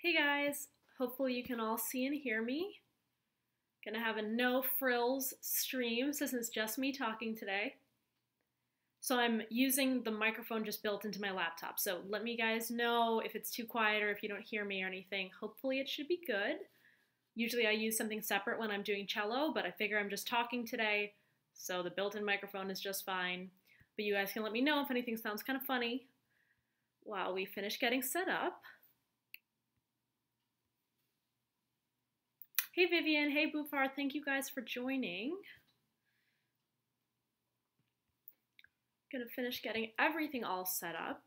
Hey guys, hopefully you can all see and hear me. Gonna have a no frills stream since it's just me talking today. So I'm using the microphone just built into my laptop. So let me guys know if it's too quiet or if you don't hear me or anything. Hopefully it should be good. Usually I use something separate when I'm doing cello, but I figure I'm just talking today, so the built-in microphone is just fine. But you guys can let me know if anything sounds kind of funny while we finish getting set up. Hey Vivian, hey Bufar, thank you guys for joining. Gonna finish getting everything all set up.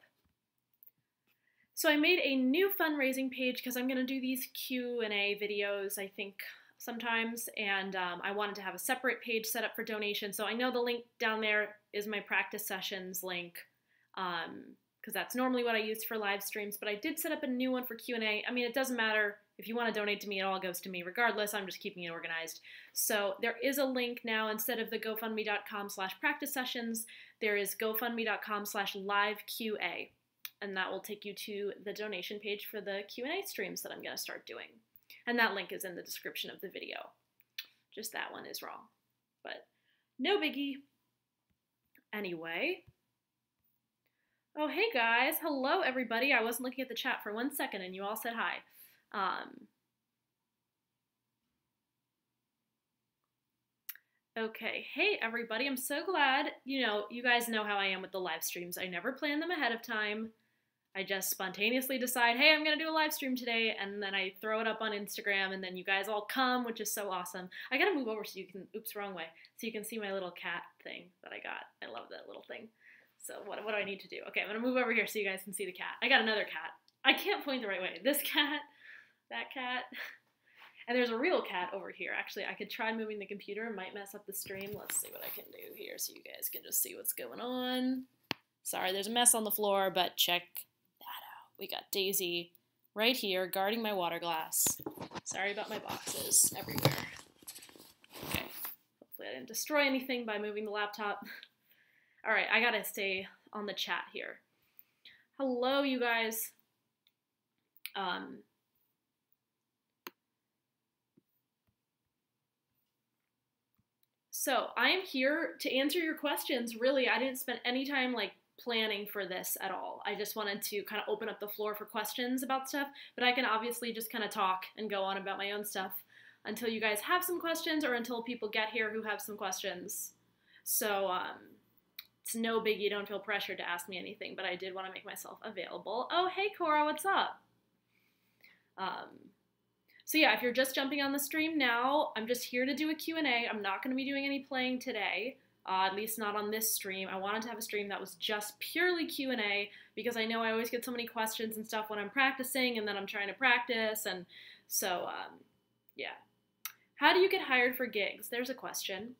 So I made a new fundraising page because I'm gonna do these Q&A videos, I think, sometimes, and I wanted to have a separate page set up for donations. So I know the link down there is my practice sessions link, because that's normally what I use for live streams, but I did set up a new one for Q&A. I mean, it doesn't matter. If you want to donate to me, it all goes to me regardless. I'm just keeping it organized. So there is a link now. Instead of the gofundme.com/practice sessions, there is gofundme.com/liveqa, and that will take you to the donation page for the Q&A streams that I'm going to start doing. And that link is in the description of the video. Just that one is wrong, but no biggie. Anyway. Oh, hey guys. Hello, everybody. I wasn't looking at the chat for 1 second and you all said hi. Okay, hey everybody, I'm so glad, you guys know how I am with the live streams. I never plan them ahead of time. I just spontaneously decide, hey, I'm gonna do a live stream today, and then I throw it up on Instagram, and then you guys all come, which is so awesome. I gotta move over so you can, oops, wrong way, so you can see my little cat thing that I got. I love that little thing. So what do I need to do? Okay, I'm gonna move over here so you guys can see the cat. I got another cat. I can't point the right way. This cat, that cat, and there's a real cat over here. Actually, I could try moving the computer. It might mess up the stream. Let's see what I can do here so you guys can just see what's going on. Sorry, there's a mess on the floor, but check that out. We got Daisy right here guarding my water glass. Sorry about my boxes everywhere. Okay, hopefully I didn't destroy anything by moving the laptop. All right, I gotta stay on the chat here. Hello, you guys. So I'm here to answer your questions. Really, I didn't spend any time planning for this at all. I just wanted to kind of open up the floor for questions about stuff, but I can obviously just kind of talk and go on about my own stuff until you guys have some questions or until people get here who have some questions. So it's no biggie. Don't feel pressured to ask me anything, but I did want to make myself available. Oh, hey Cora, what's up? So yeah, if you're just jumping on the stream now, I'm just here to do a Q&A. I'm not going to be doing any playing today, at least not on this stream. I wanted to have a stream that was just purely Q&A because I know I always get so many questions and stuff when I'm practicing and then I'm trying to practice. And so, yeah. How do you get hired for gigs? There's a question.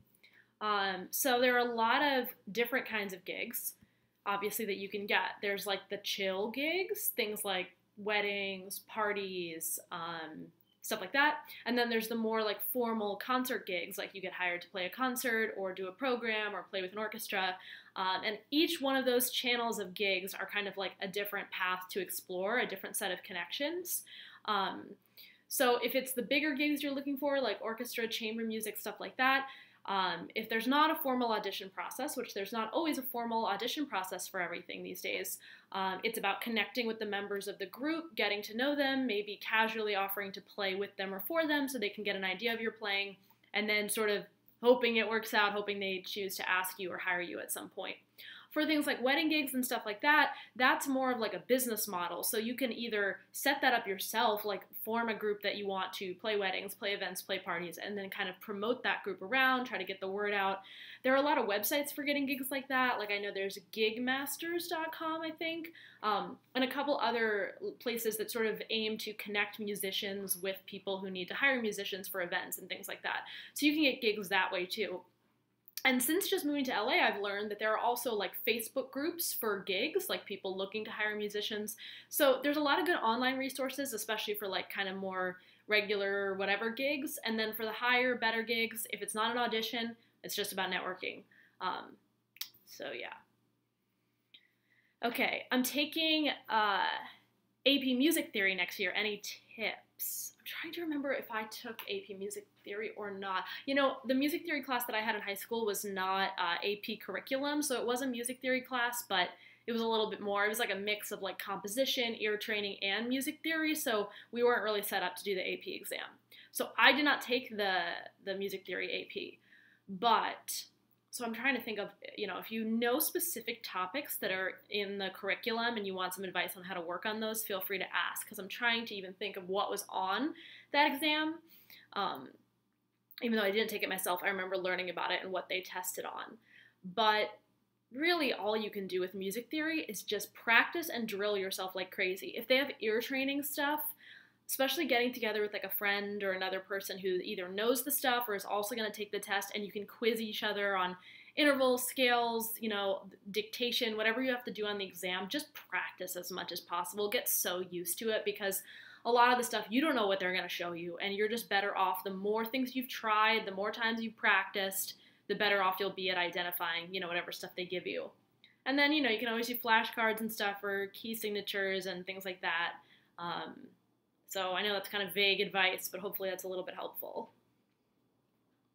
So there are a lot of different kinds of gigs, obviously, that you can get. There's like the chill gigs, things like weddings, parties, stuff like that. And then there's the more like formal concert gigs, like you get hired to play a concert or do a program or play with an orchestra. And each one of those channels of gigs are kind of like a different path to explore, a different set of connections. So if it's the bigger gigs you're looking for, like orchestra, chamber music, stuff like that, if there's not a formal audition process, which there's not always a formal audition process for everything these days, it's about connecting with the members of the group, getting to know them, maybe casually offering to play with them or for them so they can get an idea of your playing, and then sort of hoping it works out, hoping they choose to ask you or hire you at some point. For things like wedding gigs and stuff like that, that's more of like a business model. So you can either set that up yourself, like form a group that you want to play weddings, play events, play parties, and then kind of promote that group around, try to get the word out. There are a lot of websites for getting gigs like that. Like I know there's gigmasters.com, I think, and a couple other places that sort of aim to connect musicians with people who need to hire musicians for events and things like that. So you can get gigs that way too. And since just moving to LA, I've learned that there are also like Facebook groups for gigs, like people looking to hire musicians. So there's a lot of good online resources, especially for like kind of more regular whatever gigs. And then for the higher, better gigs, if it's not an audition, it's just about networking. So yeah. Okay, I'm taking AP Music Theory next year. Any tips? I'm trying to remember if I took AP Music Theory or not. You know, the music theory class that I had in high school was not AP curriculum, so it was a music theory class, but it was a little bit more. It was like a mix of like composition, ear training, and music theory, so we weren't really set up to do the AP exam. So I did not take the music theory AP, but so I'm trying to think of, you know, if you know specific topics that are in the curriculum and you want some advice on how to work on those, feel free to ask, because I'm trying to even think of what was on that exam. Even though I didn't take it myself, I remember learning about it and what they tested on. But really all you can do with music theory is just practice and drill yourself like crazy. If they have ear training stuff, especially getting together with like a friend or another person who either knows the stuff or is also going to take the test, and you can quiz each other on intervals, scales, you know, dictation, whatever you have to do on the exam, just practice as much as possible. Get so used to it, because a lot of the stuff you don't know what they're going to show you, and you're just better off. The more things you've tried, the more times you've practiced, the better off you'll be at identifying, you know, whatever stuff they give you. And then, you know, you can always do flashcards and stuff for key signatures and things like that. So I know that's kind of vague advice, but hopefully that's a little bit helpful.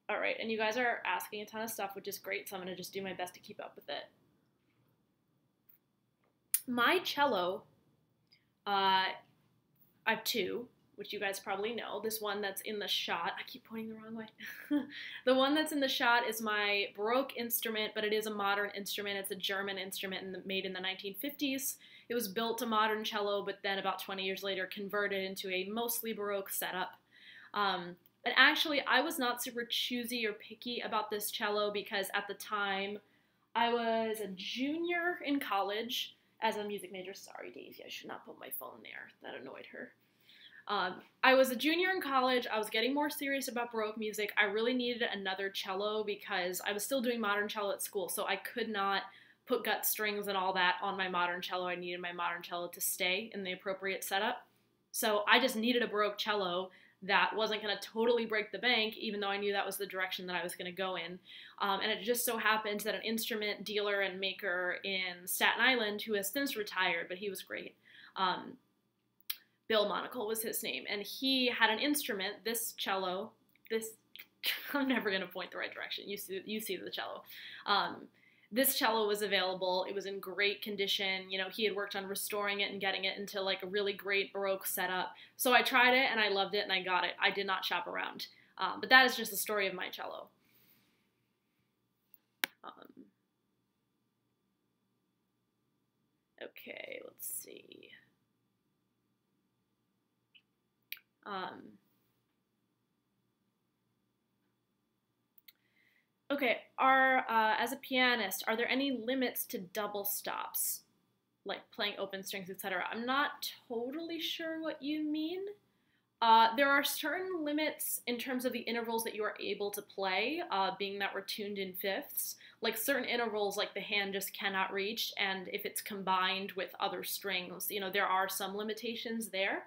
All right, and you guys are asking a ton of stuff, which is great, so I'm going to just do my best to keep up with it. My cello, I have two, which you guys probably know. This one that's in the shot, I keep pointing the wrong way. The one that's in the shot is my Baroque instrument, but it is a modern instrument. It's a German instrument made in the 1950s. It was built to modern cello, but then about 20 years later converted into a mostly Baroque setup. And actually, I was not super choosy or picky about this cello because at the time I was a junior in college as a music major. Sorry, Davey, I should not put my phone there. That annoyed her. I was a junior in college. I was getting more serious about Baroque music. I really needed another cello because I was still doing modern cello at school, so I could not put gut strings and all that on my modern cello. I needed my modern cello to stay in the appropriate setup. So I just needed a Baroque cello that wasn't going to totally break the bank, even though I knew that was the direction that I was going to go in. And it just so happens that an instrument dealer and maker in Staten Island, who has since retired, but he was great, Bill Monacle was his name, and he had an instrument, this cello, I'm never going to point the right direction, you see the cello. This cello was available. It was in great condition. You know, he had worked on restoring it and getting it into like a really great Baroque setup. So I tried it and I loved it and I got it. I did not shop around. But that is just the story of my cello. Okay, let's see. Okay, as a pianist, are there any limits to double stops, like playing open strings, etc.? I'm not totally sure what you mean. There are certain limits in terms of the intervals that you are able to play, being that we're tuned in fifths. Like certain intervals, like the hand just cannot reach, and if it's combined with other strings, you know, there are some limitations there.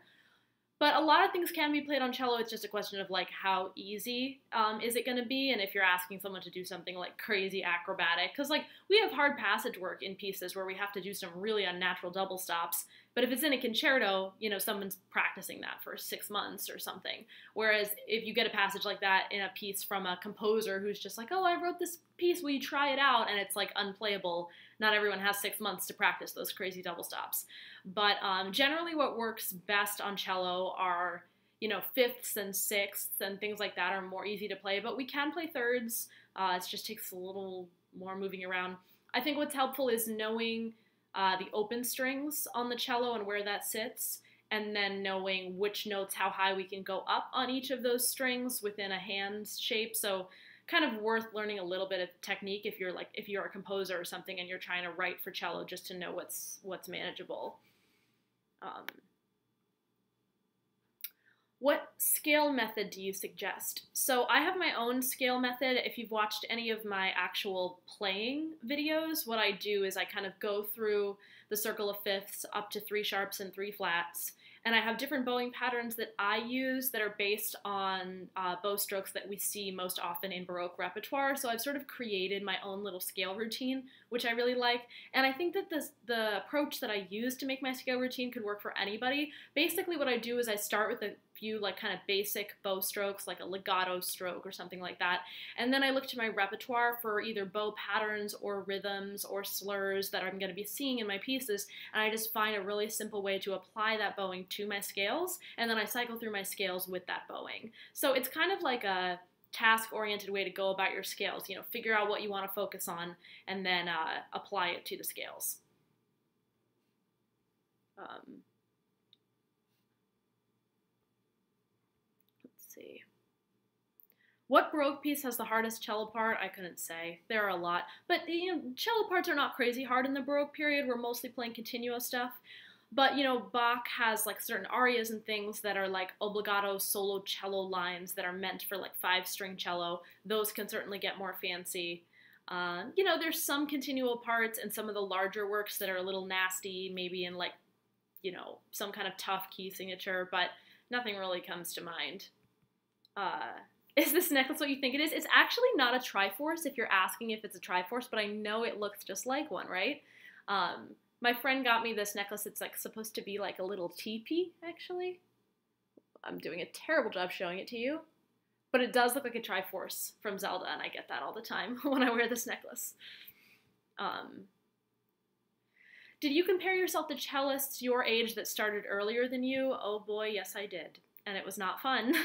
But a lot of things can be played on cello. It's just a question of like how easy is it going to be, and if you're asking someone to do something like crazy acrobatic, because like we have hard passage work in pieces where we have to do some really unnatural double stops. But if it's in a concerto, you know, someone's practicing that for 6 months or something. Whereas if you get a passage like that in a piece from a composer who's just like, oh, I wrote this piece, will you try it out? And it's like unplayable. Not everyone has 6 months to practice those crazy double stops. But generally what works best on cello are, you know, fifths and sixths and things like that are more easy to play. But we can play thirds. It just takes a little more moving around. I think what's helpful is knowing the open strings on the cello and where that sits, and then knowing which notes, how high we can go up on each of those strings within a hand shape. So kind of worth learning a little bit of technique if you're a composer or something and you're trying to write for cello, just to know what's manageable. What scale method do you suggest? So I have my own scale method. If you've watched any of my actual playing videos, what I do is I kind of go through the circle of fifths up to 3 sharps and 3 flats, And I have different bowing patterns that I use that are based on bow strokes that we see most often in Baroque repertoire. So I've sort of created my own little scale routine, which I really like. And I think that the approach that I use to make my scale routine could work for anybody. Basically what I do is I start with a few like kind of basic bow strokes, like a legato stroke or something like that. And then I look to my repertoire for either bow patterns or rhythms or slurs that I'm going to be seeing in my pieces. And I just find a really simple way to apply that bowing to my scales. And then I cycle through my scales with that bowing. So it's kind of like a task-oriented way to go about your scales. You know, figure out what you want to focus on and then apply it to the scales. Let's see. What Baroque piece has the hardest cello part? I couldn't say. There are a lot. But, you know, cello parts are not crazy hard in the Baroque period. We're mostly playing continuo stuff. But, you know, Bach has, like, certain arias and things that are, like, obligato solo cello lines that are meant for, like, 5-string cello. Those can certainly get more fancy. You know, there's some continuo parts and some of the larger works that are a little nasty, maybe in, like, you know, some kind of tough key signature, but nothing really comes to mind. Is this necklace what you think it is? It's actually not a Triforce if you're asking if it's a Triforce, but I know it looks just like one, right? My friend got me this necklace. It's like supposed to be like a little teepee, actually. I'm doing a terrible job showing it to you. But it does look like a Triforce from Zelda, and I get that all the time when I wear this necklace. Did you compare yourself to cellists your age that started earlier than you? Oh boy, yes I did. And it was not fun.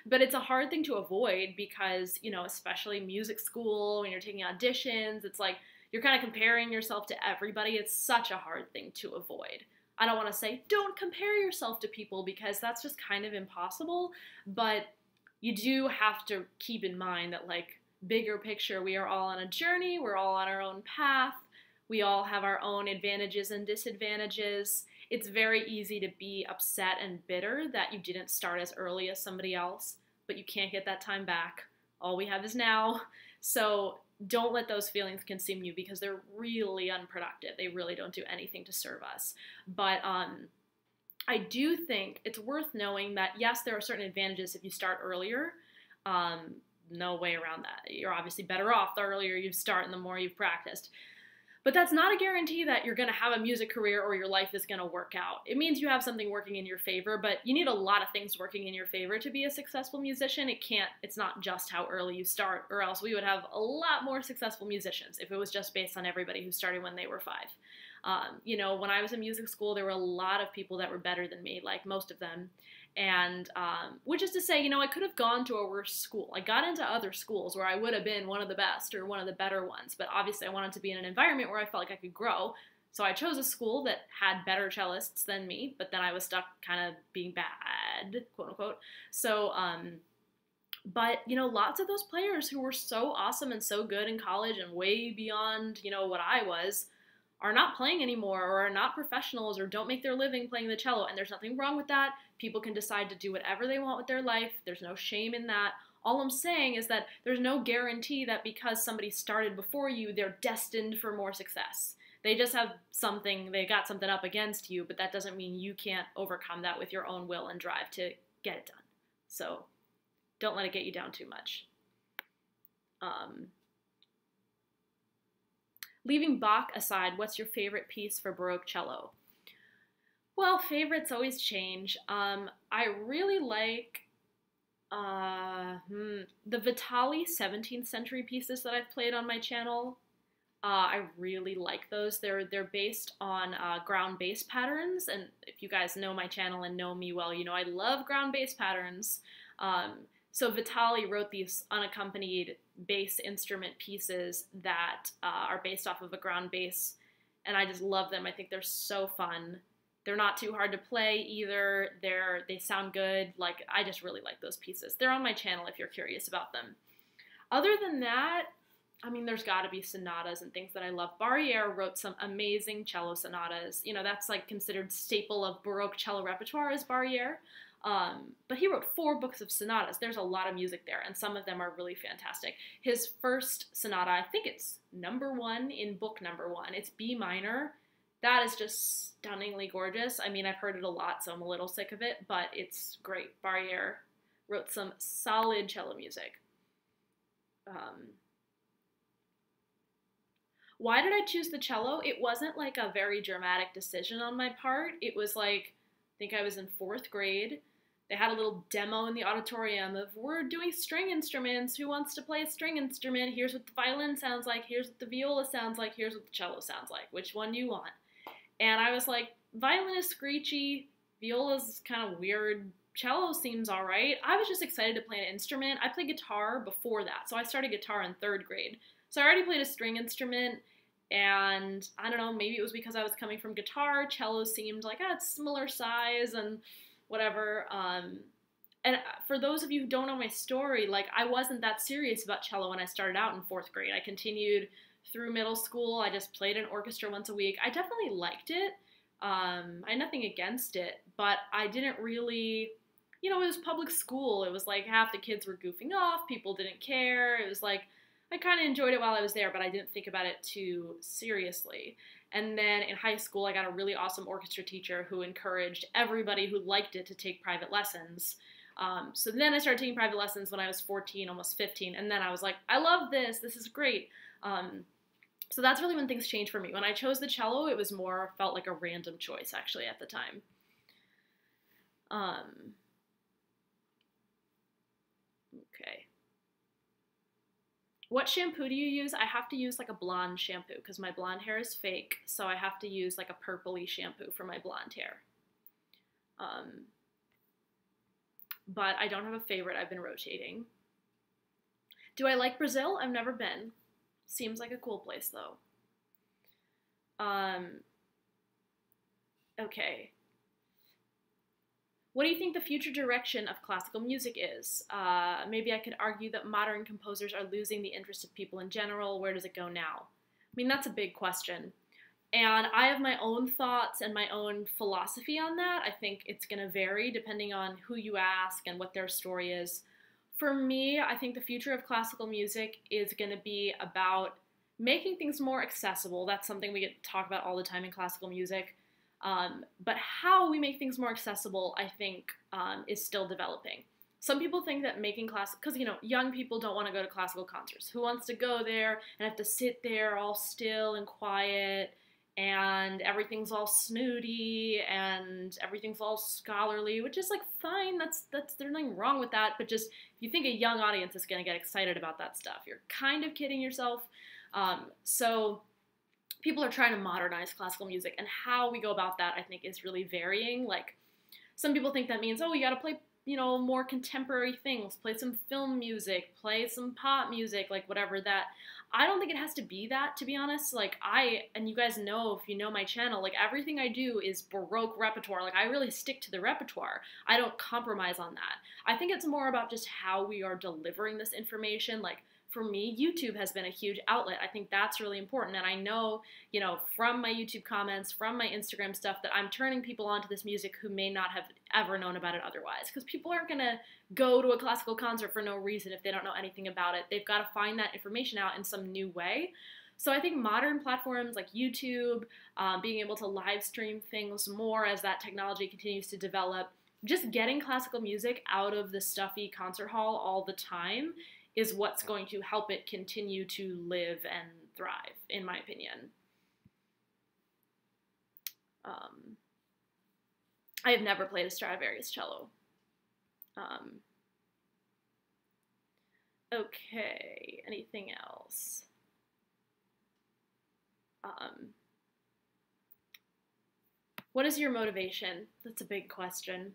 But it's a hard thing to avoid because, you know, especially music school, when you're taking auditions, it's like you're kind of comparing yourself to everybody. It's such a hard thing to avoid. I don't want to say don't compare yourself to people because that's just kind of impossible, but you do have to keep in mind that, like, bigger picture, we are all on a journey, we're all on our own path, we all have our own advantages and disadvantages. It's very easy to be upset and bitter that you didn't start as early as somebody else, but you can't get that time back. All we have is now. So don't let those feelings consume you because they're really unproductive. They really don't do anything to serve us. But I do think it's worth knowing that, yes, there are certain advantages if you start earlier. No way around that. You're obviously better off the earlier you start and the more you've practiced. But that's not a guarantee that you're going to have a music career or your life is going to work out. It means you have something working in your favor, but you need a lot of things working in your favor to be a successful musician. It's not just how early you start, or else we would have a lot more successful musicians if it was just based on everybody who started when they were 5. You know, when I was in music school, there were a lot of people that were better than me, like most of them. And which is to say, you know, I could have gone to a worse school. I got into other schools where I would have been one of the best or one of the better ones, but obviously I wanted to be in an environment where I felt like I could grow. So I chose a school that had better cellists than me, but then I was stuck kind of being bad, quote unquote. So, but, you know, lots of those players who were so awesome and so good in college and way beyond, you know, what I was, are not playing anymore or are not professionals or don't make their living playing the cello. And there's nothing wrong with that. People can decide to do whatever they want with their life. There's no shame in that. All I'm saying is that there's no guarantee that because somebody started before you, they're destined for more success. They just have something, they got something up against you, but that doesn't mean you can't overcome that with your own will and drive to get it done. So don't let it get you down too much. Leaving Bach aside, what's your favorite piece for Baroque cello? Well, favorites always change. I really like the Vitali 17th century pieces that I've played on my channel. I really like those. They're based on ground bass patterns, and if you guys know my channel and know me well, you know I love ground bass patterns. So Vitali wrote these unaccompanied bass instrument pieces that are based off of a ground bass, and I just love them. I think they're so fun. They're not too hard to play either. They sound good. Like, I just really like those pieces. They're on my channel if you're curious about them. Other than that, I mean, there's got to be sonatas and things that I love. Barriere wrote some amazing cello sonatas. You know, that's like considered staple of Baroque cello repertoire is Barriere. But he wrote 4 books of sonatas. There's a lot of music there, and some of them are really fantastic. His first sonata, I think it's number 1 in book number 1. It's B minor, That is just stunningly gorgeous. I mean, I've heard it a lot, so I'm a little sick of it, but it's great. Barriere wrote some solid cello music. Why did I choose the cello? It wasn't like a very dramatic decision on my part. It was like, I think I was in 4th grade. They had a little demo in the auditorium of, we're doing string instruments. Who wants to play a string instrument? Here's what the violin sounds like. Here's what the viola sounds like. Here's what the cello sounds like. Which one do you want? And I was like, violin is screechy. Viola's kind of weird. Cello seems all right. I was just excited to play an instrument. I played guitar before that. So I started guitar in 3rd grade. So I already played a string instrument. And I don't know, maybe it was because I was coming from guitar. Cello seemed like, it's similar size and whatever. And for those of you who don't know my story, like, I wasn't that serious about cello when I started out in 4th grade. I continued through middle school. I just played an orchestra once a week. I definitely liked it. I had nothing against it, but I didn't really, it was public school. It was like half the kids were goofing off. People didn't care. It was like, I kind of enjoyed it while I was there, but I didn't think about it too seriously. And then in high school, I got a really awesome orchestra teacher who encouraged everybody who liked it to take private lessons. So then I started taking private lessons when I was 14, almost 15, and then I was like, I love this. This is great. So that's really when things changed for me. When I chose the cello, it was more, felt like a random choice, actually, at the time. Okay. What shampoo do you use? I have to use like a blonde shampoo because my blonde hair is fake, so I have to use like a purpley shampoo for my blonde hair. But I don't have a favorite. I've been rotating. Do I like Brazil? I've never been. Seems like a cool place though. Okay. What do you think the future direction of classical music is? Maybe I could argue that modern composers are losing the interest of people in general. Where does it go now? I mean, that's a big question. And I have my own thoughts and my own philosophy on that. I think it's going to vary depending on who you ask and what their story is. For me, I think the future of classical music is going to be about making things more accessible. That's something we get to talk about all the time in classical music. But how we make things more accessible, I think, is still developing. Some people think that making because, young people don't want to go to classical concerts. Who wants to go there and have to sit there all still and quiet, and everything's all snooty, and everything's all scholarly, which is, like, fine. There's nothing wrong with that, but just, if you think a young audience is going to get excited about that stuff, you're kind of kidding yourself. So people are trying to modernize classical music, and how we go about that, I think, is really varying. Like, some people think that means, you gotta play, more contemporary things, play some film music, play some pop music, like, whatever that. I don't think it has to be that, to be honest. Like, and you guys know, if you know my channel, like, everything I do is Baroque repertoire. Like, I really stick to the repertoire. I don't compromise on that. I think it's more about just how we are delivering this information. Like, for me, YouTube has been a huge outlet. I think that's really important. And I know, from my YouTube comments, from my Instagram stuff, that I'm turning people onto this music who may not have ever known about it otherwise. Because people aren't going to go to a classical concert for no reason if they don't know anything about it. They've got to find that information out in some new way. So I think modern platforms like YouTube, being able to live stream things more as that technology continues to develop, just getting classical music out of the stuffy concert hall all the time is what's going to help it continue to live and thrive, in my opinion. I have never played a Stradivarius cello. Okay, anything else? What is your motivation? That's a big question.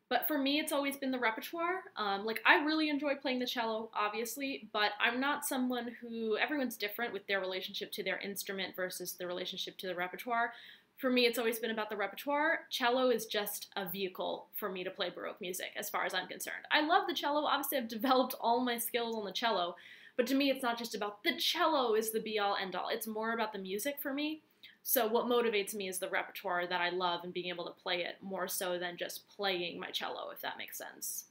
But for me, it's always been the repertoire. Like, I really enjoy playing the cello, obviously, but I'm not someone who, everyone's different with their relationship to their instrument versus the relationship to the repertoire. For me, it's always been about the repertoire. Cello is just a vehicle for me to play Baroque music, as far as I'm concerned. I love the cello. Obviously, I've developed all my skills on the cello, but to me, it's not just about the cello is the be-all, end-all. It's more about the music for me. So what motivates me is the repertoire that I love and being able to play it more so than just playing my cello, if that makes sense.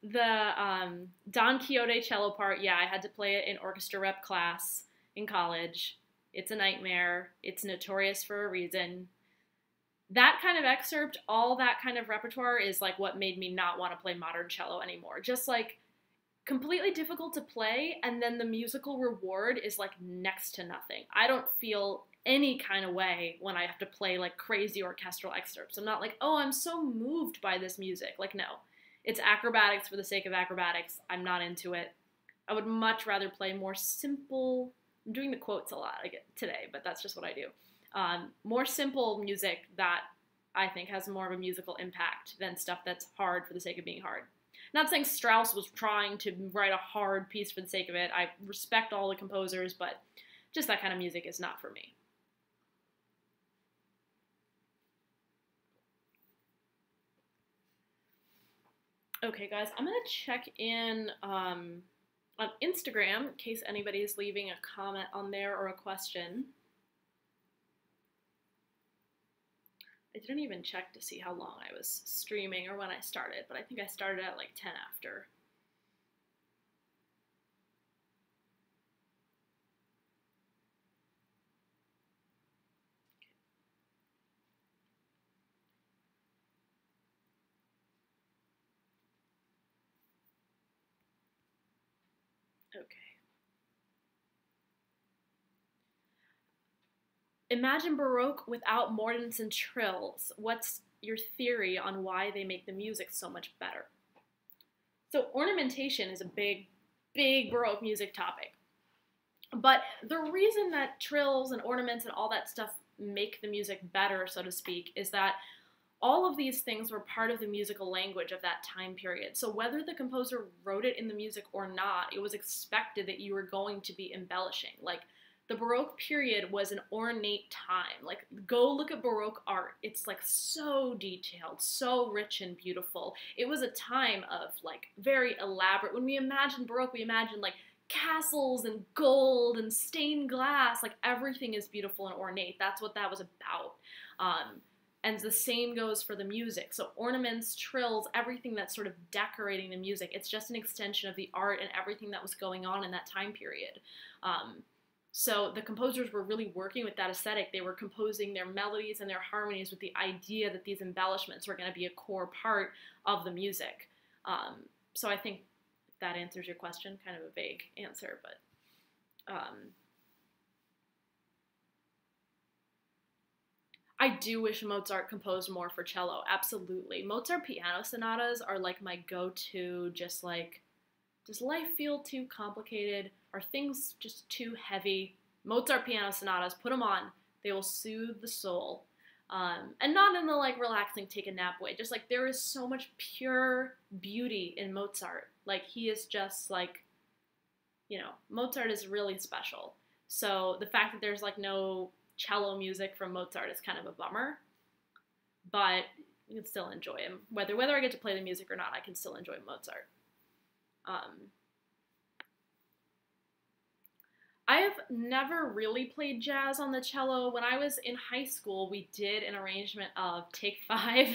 The Don Quixote cello part, yeah, I had to play it in orchestra rep class in college. It's a nightmare. It's notorious for a reason. That kind of excerpt, all that kind of repertoire is like what made me not want to play modern cello anymore. Just like completely difficult to play, and then the musical reward is like next to nothing. I don't feel any kind of way when I have to play like crazy orchestral excerpts. I'm not like, oh, I'm so moved by this music. Like, no. It's acrobatics for the sake of acrobatics. I'm not into it. I would much rather play more simple. I'm doing the quotes a lot today, but that's just what I do. More simple music that I think has more of a musical impact than stuff that's hard for the sake of being hard. Not saying Strauss was trying to write a hard piece for the sake of it. I respect all the composers, but just that kind of music is not for me. Okay, guys, I'm going to check in on Instagram in case anybody's leaving a comment on there or a question. I didn't even check to see how long I was streaming or when I started, but I think I started at like 10 after. Okay. Imagine Baroque without mordents and trills. What's your theory on why they make the music so much better? So ornamentation is a big Baroque music topic. But the reason that trills and ornaments and all that stuff make the music better, so to speak, is that all of these things were part of the musical language of that time period. So whether the composer wrote it in the music or not, it was expected that you were going to be embellishing. Like, the Baroque period was an ornate time. Like, go look at Baroque art. It's like so detailed, so rich and beautiful. It was a time of like very elaborate. When we imagine Baroque, we imagine like castles and gold and stained glass. Like, everything is beautiful and ornate. That's what that was about. And the same goes for the music. So ornaments, trills, everything that's sort of decorating the music, it's just an extension of the art and everything that was going on in that time period. So the composers were really working with that aesthetic. They were composing their melodies and their harmonies with the idea that these embellishments were going to be a core part of the music. So I think that answers your question, kind of a vague answer, but I do wish Mozart composed more for cello, absolutely. Mozart piano sonatas are like my go-to, just like, does life feel too complicated? Are things just too heavy? Mozart piano sonatas, put them on. They will soothe the soul. And not in the like relaxing take a nap way. Just like there is so much pure beauty in Mozart. Like he is just like, you know, Mozart is really special. So the fact that there's like no cello music from Mozart is kind of a bummer. But you can still enjoy him. Whether I get to play the music or not, I can still enjoy Mozart. I have never really played jazz on the cello. When I was in high school, we did an arrangement of Take 5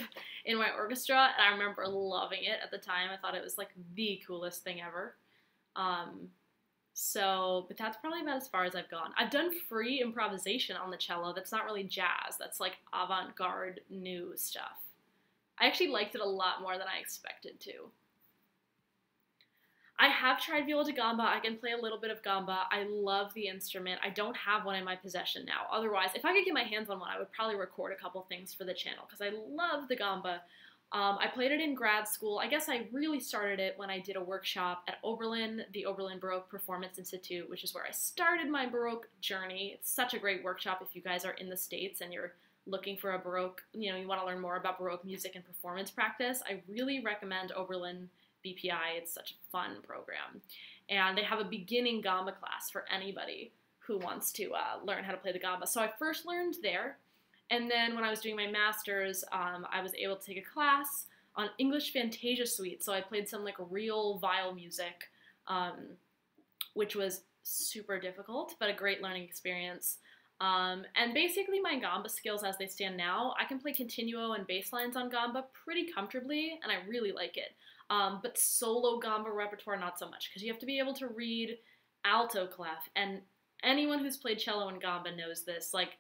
in my orchestra, and I remember loving it at the time. I thought it was like the coolest thing ever. But that's probably about as far as I've gone. I've done free improvisation on the cello. That's not really jazz. That's like avant-garde new stuff. I actually liked it a lot more than I expected to. I have tried viola da gamba. I can play a little bit of gamba. I love the instrument. I don't have one in my possession now. Otherwise, if I could get my hands on one, I would probably record a couple things for the channel because I love the gamba. I played it in grad school. I guess I really started it when I did a workshop at Oberlin, the Oberlin Baroque Performance Institute, which is where I started my Baroque journey. It's such a great workshop if you guys are in the States and you're looking for a Baroque, you want to learn more about Baroque music and performance practice. I really recommend Oberlin BPI. It's such a fun program. And they have a beginning gamba class for anybody who wants to learn how to play the gamba. So I first learned there. And then when I was doing my master's, I was able to take a class on English Fantasia Suite. So I played some like real viol music, which was super difficult, but a great learning experience. And basically my gamba skills as they stand now, I can play continuo and bass lines on gamba pretty comfortably, and I really like it. But solo gamba repertoire, not so much, because you have to be able to read alto clef, and anyone who's played cello and gamba knows this. Like,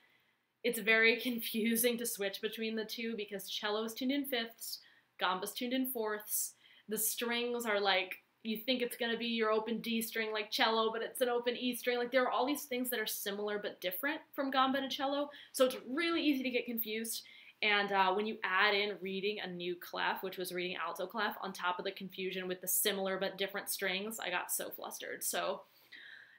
it's very confusing to switch between the two because cello is tuned in fifths, gamba's tuned in fourths. The strings are like, you think it's going to be your open D string like cello, but it's an open E string. Like, there are all these things that are similar but different from gamba to cello, so it's really easy to get confused. And when you add in reading a new clef, which was reading alto clef, on top of the confusion with the similar but different strings, I got so flustered. So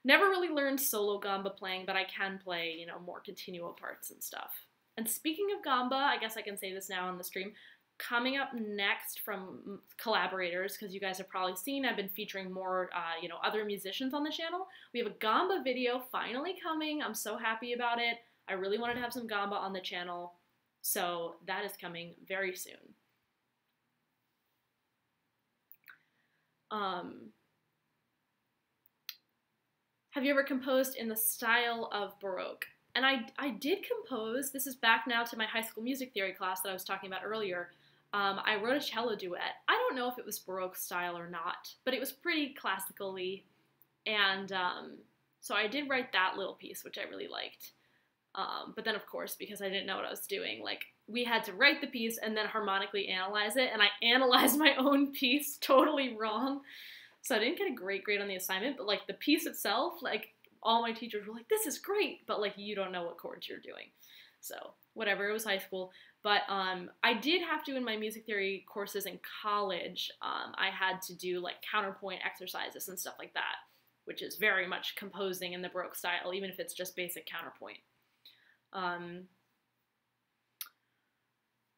never really learned solo gamba playing, but I can play, you know, more continuo parts and stuff. And speaking of gamba, I guess I can say this now on the stream, coming up next from collaborators, because you guys have probably seen, I've been featuring more, you know, other musicians on the channel. We have a gamba video finally coming. I'm so happy about it. I really wanted to have some gamba on the channel, so that is coming very soon. Have you ever composed in the style of Baroque? And I did compose. This is back now to my high school music theory class that I was talking about earlier. I wrote a cello duet. I don't know if it was Baroque style or not, but it was pretty classically. And so I did write that little piece, which I really liked. But then, of course, because I didn't know what I was doing, like, we had to write the piece and then harmonically analyze it, and I analyzed my own piece totally wrong. So I didn't get a great grade on the assignment, but, like, the piece itself, like, all my teachers were like, this is great, but, like, you don't know what chords you're doing. So, whatever, it was high school. But I did have to, in my music theory courses in college, I had to do, like, counterpoint exercises and stuff like that, which is very much composing in the Baroque style, even if it's just basic counterpoint.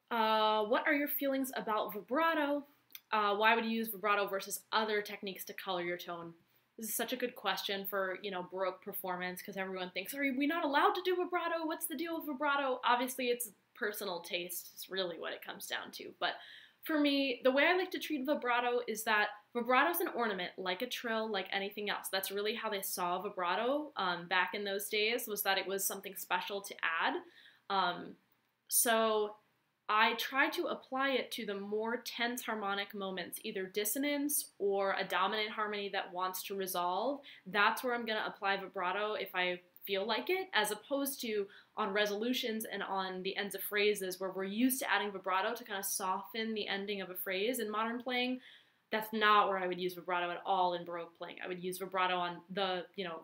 What are your feelings about vibrato? Why would you use vibrato versus other techniques to color your tone? This is such a good question for, you know, Baroque performance, because everyone thinks, are we not allowed to do vibrato? What's the deal with vibrato? Obviously, it's personal taste. It's really what it comes down to. But for me, the way I like to treat vibrato is that vibrato is an ornament, like a trill, like anything else. That's really how they saw vibrato back in those days, was that it was something special to add. So I try to apply it to the more tense harmonic moments, either dissonance or a dominant harmony that wants to resolve. That's where I'm going to apply vibrato if I feel like it, as opposed to on resolutions and on the ends of phrases where we're used to adding vibrato to kind of soften the ending of a phrase in modern playing. That's not where I would use vibrato at all in Baroque playing. I would use vibrato on the, you know,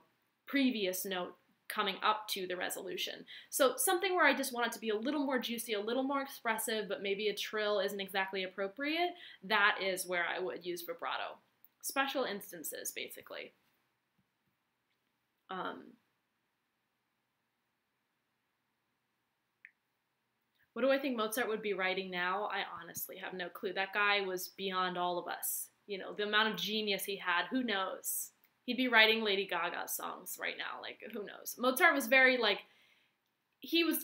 previous note coming up to the resolution. So something where I just want it to be a little more juicy, a little more expressive, but maybe a trill isn't exactly appropriate, that is where I would use vibrato. Special instances, basically. What do I think Mozart would be writing now? I honestly have no clue. That guy was beyond all of us. You know, the amount of genius he had, who knows? He'd be writing Lady Gaga songs right now, like, who knows? Mozart was very, like,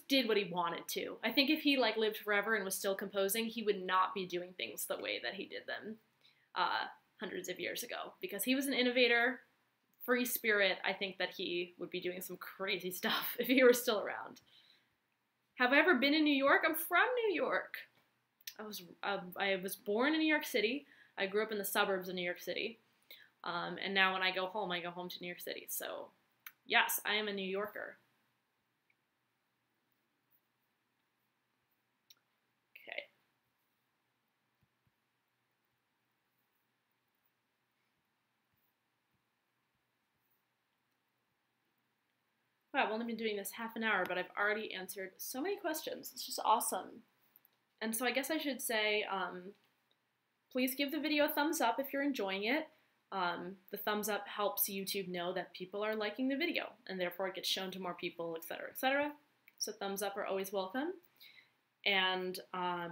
did what he wanted to. I think if he, like, lived forever and was still composing, he would not be doing things the way that he did them hundreds of years ago. Because he was an innovator, free spirit. I think that he would be doing some crazy stuff if he were still around. Have I ever been in New York? I'm from New York. I was born in New York City. I grew up in the suburbs of New York City. And now when I go home to New York City. So, yes, I am a New Yorker. Okay. Wow, I've only been doing this half an hour, but I've already answered so many questions. It's just awesome. And so I guess I should say, please give the video a thumbs up if you're enjoying it. The thumbs up helps YouTube know that people are liking the video, and therefore it gets shown to more people, etc., etc. So thumbs up are always welcome. And what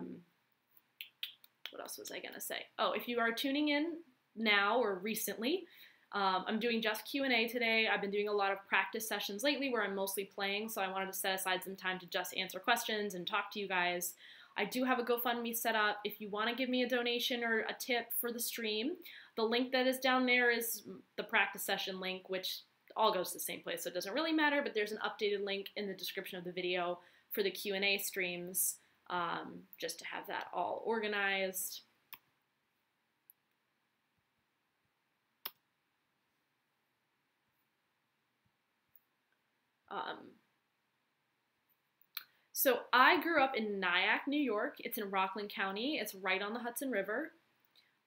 else was I gonna say? Oh, if you are tuning in now or recently, I'm doing just Q&A today. I've been doing a lot of practice sessions lately where I'm mostly playing, so I wanted to set aside some time to just answer questions and talk to you guys. I do have a GoFundMe set up. If you want to give me a donation or a tip for the stream, the link that is down there is the practice session link, which all goes to the same place, so it doesn't really matter, but there's an updated link in the description of the video for the Q&A streams, just to have that all organized. Um, so I grew up in Nyack, New York. It's in Rockland County. It's right on the Hudson River,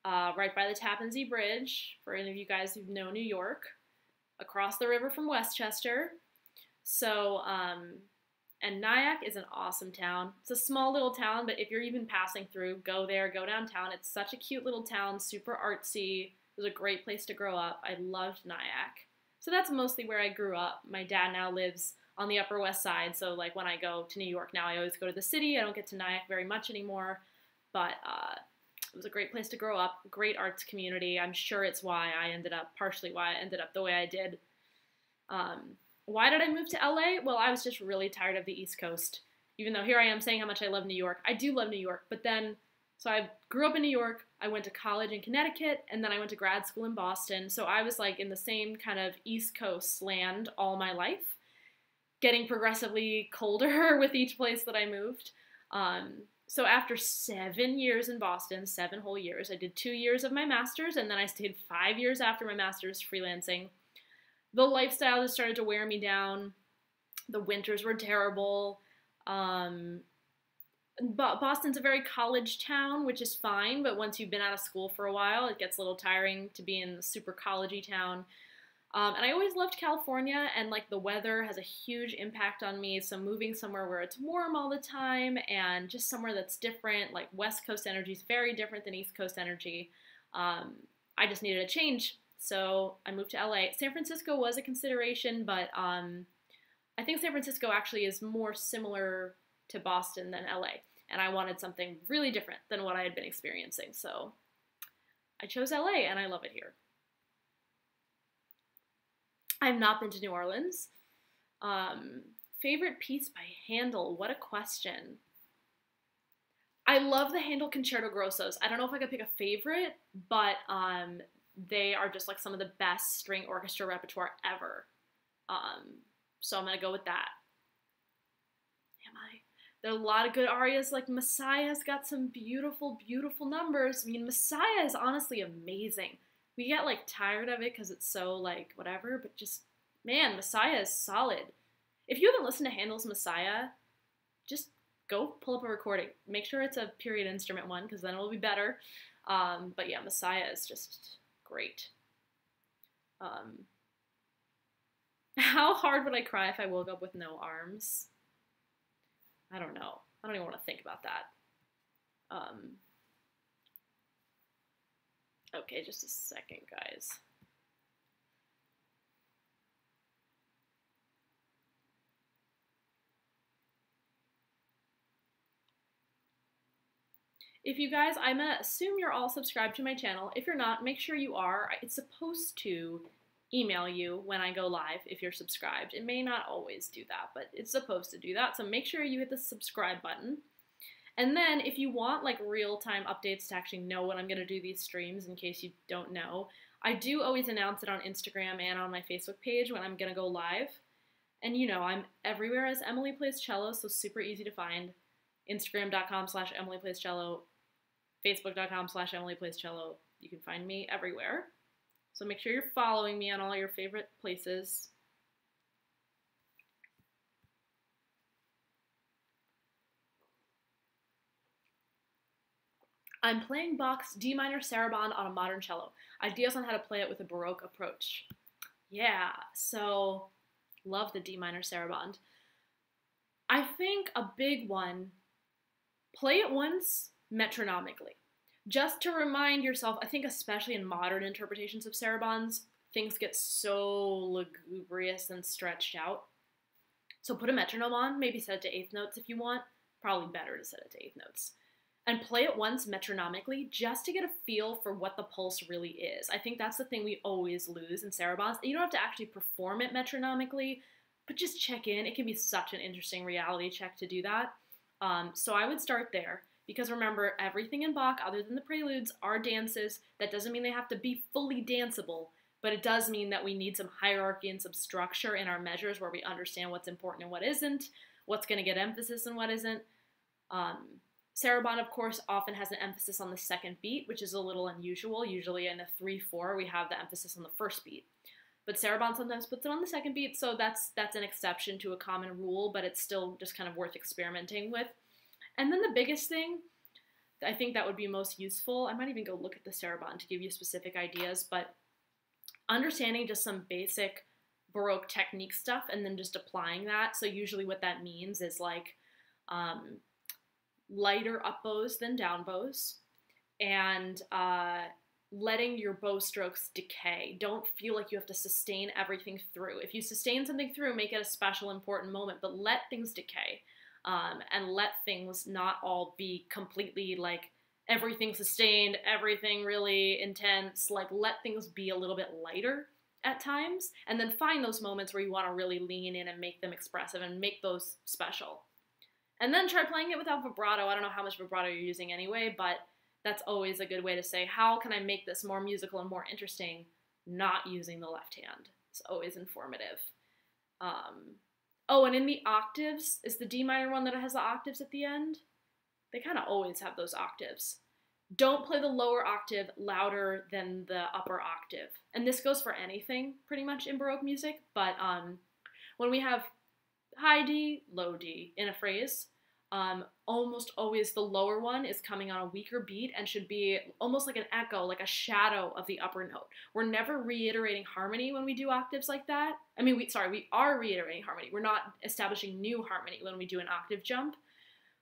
right by the Tappan Zee Bridge, for any of you guys who know New York, across the river from Westchester. So, and Nyack is an awesome town. It's a small little town, but if you're even passing through, go there, go downtown. It's such a cute little town, super artsy. It was a great place to grow up. I loved Nyack. So that's mostly where I grew up. My dad now lives on the Upper West Side, so like when I go to New York now, I always go to the city. I don't get to Nyack very much anymore, but it was a great place to grow up, great arts community. I'm sure it's partially why I ended up the way I did. Why did I move to LA? Well, I was just really tired of the East Coast. Even though here I am saying how much I love New York. I do love New York, but then, so I grew up in New York, I went to college in Connecticut, and then I went to grad school in Boston. So I was like in the same kind of East Coast land all my life, getting progressively colder with each place that I moved. So after 7 years in Boston, 7 whole years, I did 2 years of my master's, and then I stayed 5 years after my master's freelancing. The lifestyle just started to wear me down. The winters were terrible. Boston's a very college town, which is fine, but once you've been out of school for a while, it gets a little tiring to be in a super college-y town. And I always loved California, and like the weather has a huge impact on me, so moving somewhere where it's warm all the time and just somewhere that's different, like West Coast energy is very different than East Coast energy. I just needed a change, so I moved to LA. San Francisco was a consideration, but I think San Francisco actually is more similar to Boston than LA, and I wanted something really different than what I had been experiencing, so I chose LA, and I love it here. I've not been to New Orleans. Favorite piece by Handel? What a question. I love the Handel Concerto Grossos. I don't know if I could pick a favorite, but they are just like some of the best string orchestra repertoire ever. So I'm going to go with that. There are a lot of good arias, like Messiah's got some beautiful, beautiful numbers. I mean, Messiah is honestly amazing. We get like tired of it because it's so like whatever, but just, man, Messiah is solid. If you haven't listened to Handel's Messiah, just go pull up a recording. Make sure it's a period instrument one because then it'll be better. But yeah, Messiah is just great. How hard would I cry if I woke up with no arms? I don't know. I don't even want to think about that. Okay, just a second, guys. If you guys, I'm gonna assume you're all subscribed to my channel. If you're not, make sure you are. It's supposed to email you when I go live if you're subscribed. It may not always do that, but it's supposed to do that. So make sure you hit the subscribe button. And then if you want like real-time updates to actually know when I'm going to do these streams, in case you don't know, I do always announce it on Instagram and on my Facebook page when I'm going to go live. And you know, I'm everywhere as Emily Plays Cello, so super easy to find. Instagram.com/Emily Plays Cello, Facebook.com/Emily Plays Cello. You can find me everywhere. So make sure you're following me on all your favorite places. I'm playing Bach's D minor sarabande on a modern cello. Ideas on how to play it with a Baroque approach. Yeah, so love the D minor sarabande. I think a big one, play it once metronomically. Just to remind yourself, I think especially in modern interpretations of sarabandes, things get so lugubrious and stretched out. So put a metronome on, maybe set it to eighth notes if you want. Probably better to set it to eighth notes. And play it once metronomically just to get a feel for what the pulse really is. I think that's the thing we always lose in sarabandes. You don't have to actually perform it metronomically, but just check in. It can be such an interesting reality check to do that. So I would start there. Because remember, everything in Bach, other than the preludes, are dances. That doesn't mean they have to be fully danceable, but it does mean that we need some hierarchy and some structure in our measures where we understand what's important and what isn't, what's going to get emphasis and what isn't. Sarabande, of course, often has an emphasis on the second beat, which is a little unusual. Usually in a 3/4, we have the emphasis on the first beat. But sarabande sometimes puts it on the second beat, so that's an exception to a common rule, but it's still just kind of worth experimenting with. And then the biggest thing, I think that would be most useful, I might even go look at the sarabande to give you specific ideas, but understanding just some basic Baroque technique stuff and then just applying that. So usually what that means is like lighter up bows than down bows, and letting your bow strokes decay. Don't feel like you have to sustain everything through. If you sustain something through, make it a special, important moment, but let things decay. And let things not all be completely like everything sustained, everything really intense. Like let things be a little bit lighter at times, and then find those moments where you want to really lean in and make them expressive and make those special. And then try playing it without vibrato. I don't know how much vibrato you're using anyway, but that's always a good way to say, how can I make this more musical and more interesting, not using the left hand? It's always informative. Oh, and in the octaves, is the D minor one that has the octaves at the end? They kind of always have those octaves. Don't play the lower octave louder than the upper octave. And this goes for anything, pretty much, in Baroque music, but when we have high D, low D in a phrase, almost always the lower one is coming on a weaker beat and should be almost like an echo, like a shadow of the upper note. We're never reiterating harmony when we do octaves like that. I mean, we are reiterating harmony. We're not establishing new harmony when we do an octave jump.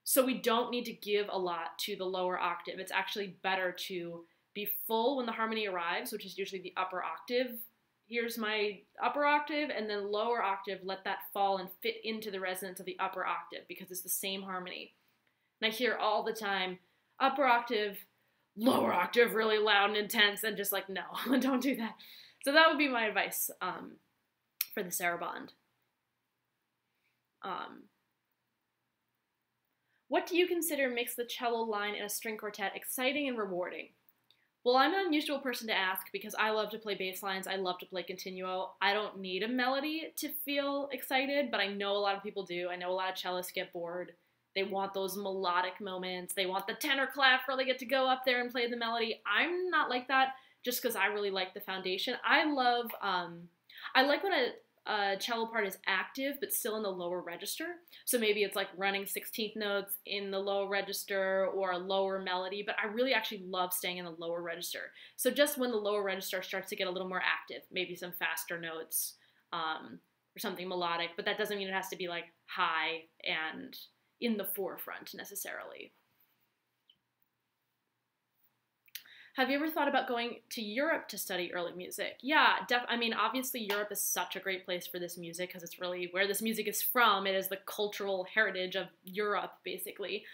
So we don't need to give a lot to the lower octave. It's actually better to be full when the harmony arrives, which is usually the upper octave. Here's my upper octave, and then lower octave, let that fall and fit into the resonance of the upper octave because it's the same harmony. And I hear all the time, upper octave, lower octave, really loud and intense, and just like, no, don't do that. So that would be my advice for the sarabande. What do you consider makes the cello line in a string quartet exciting and rewarding? Well, I'm an unusual person to ask because I love to play bass lines. I love to play continuo. I don't need a melody to feel excited, but I know a lot of people do. I know a lot of cellists get bored. They want those melodic moments. They want the tenor clef where they get to go up there and play the melody. I'm not like that just because I really like the foundation. I like when a cello part is active but still in the lower register. So maybe it's like running 16th notes in the low register or a lower melody, but I really actually love staying in the lower register. So just when the lower register starts to get a little more active, maybe some faster notes or something melodic, but that doesn't mean it has to be like high and in the forefront necessarily. Have you ever thought about going to Europe to study early music? Yeah, I mean, obviously Europe is such a great place for this music because it's really where this music is from. It is the cultural heritage of Europe, basically.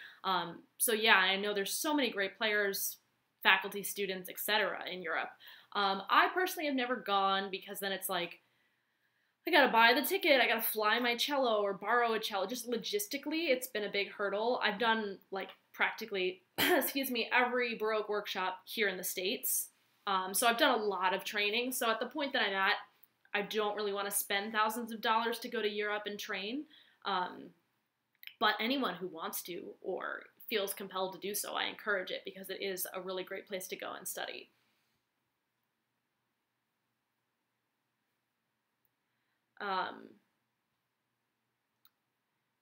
So yeah, I know there's so many great players, faculty, students, etc. in Europe. I personally have never gone because then it's like, I gotta buy the ticket, I gotta fly my cello or borrow a cello. Just logistically, it's been a big hurdle. I've done like practically, excuse me, every Baroque workshop here in the States. So I've done a lot of training. So at the point that I'm at, I don't really want to spend thousands of dollars to go to Europe and train. But anyone who wants to or feels compelled to do so, I encourage it because it is a really great place to go and study.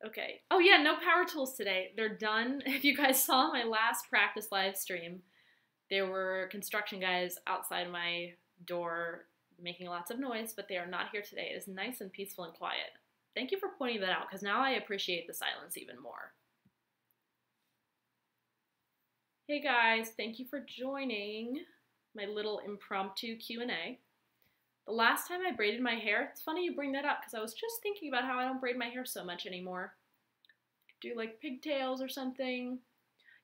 Okay. Oh yeah, no power tools today. They're done. If you guys saw my last practice live stream, there were construction guys outside my door making lots of noise, but they are not here today. It is nice and peaceful and quiet. Thank you for pointing that out, because now I appreciate the silence even more. Hey guys, thank you for joining my little impromptu Q&A. The last time I braided my hair, it's funny you bring that up because I was just thinking about how I don't braid my hair so much anymore. Do like pigtails or something.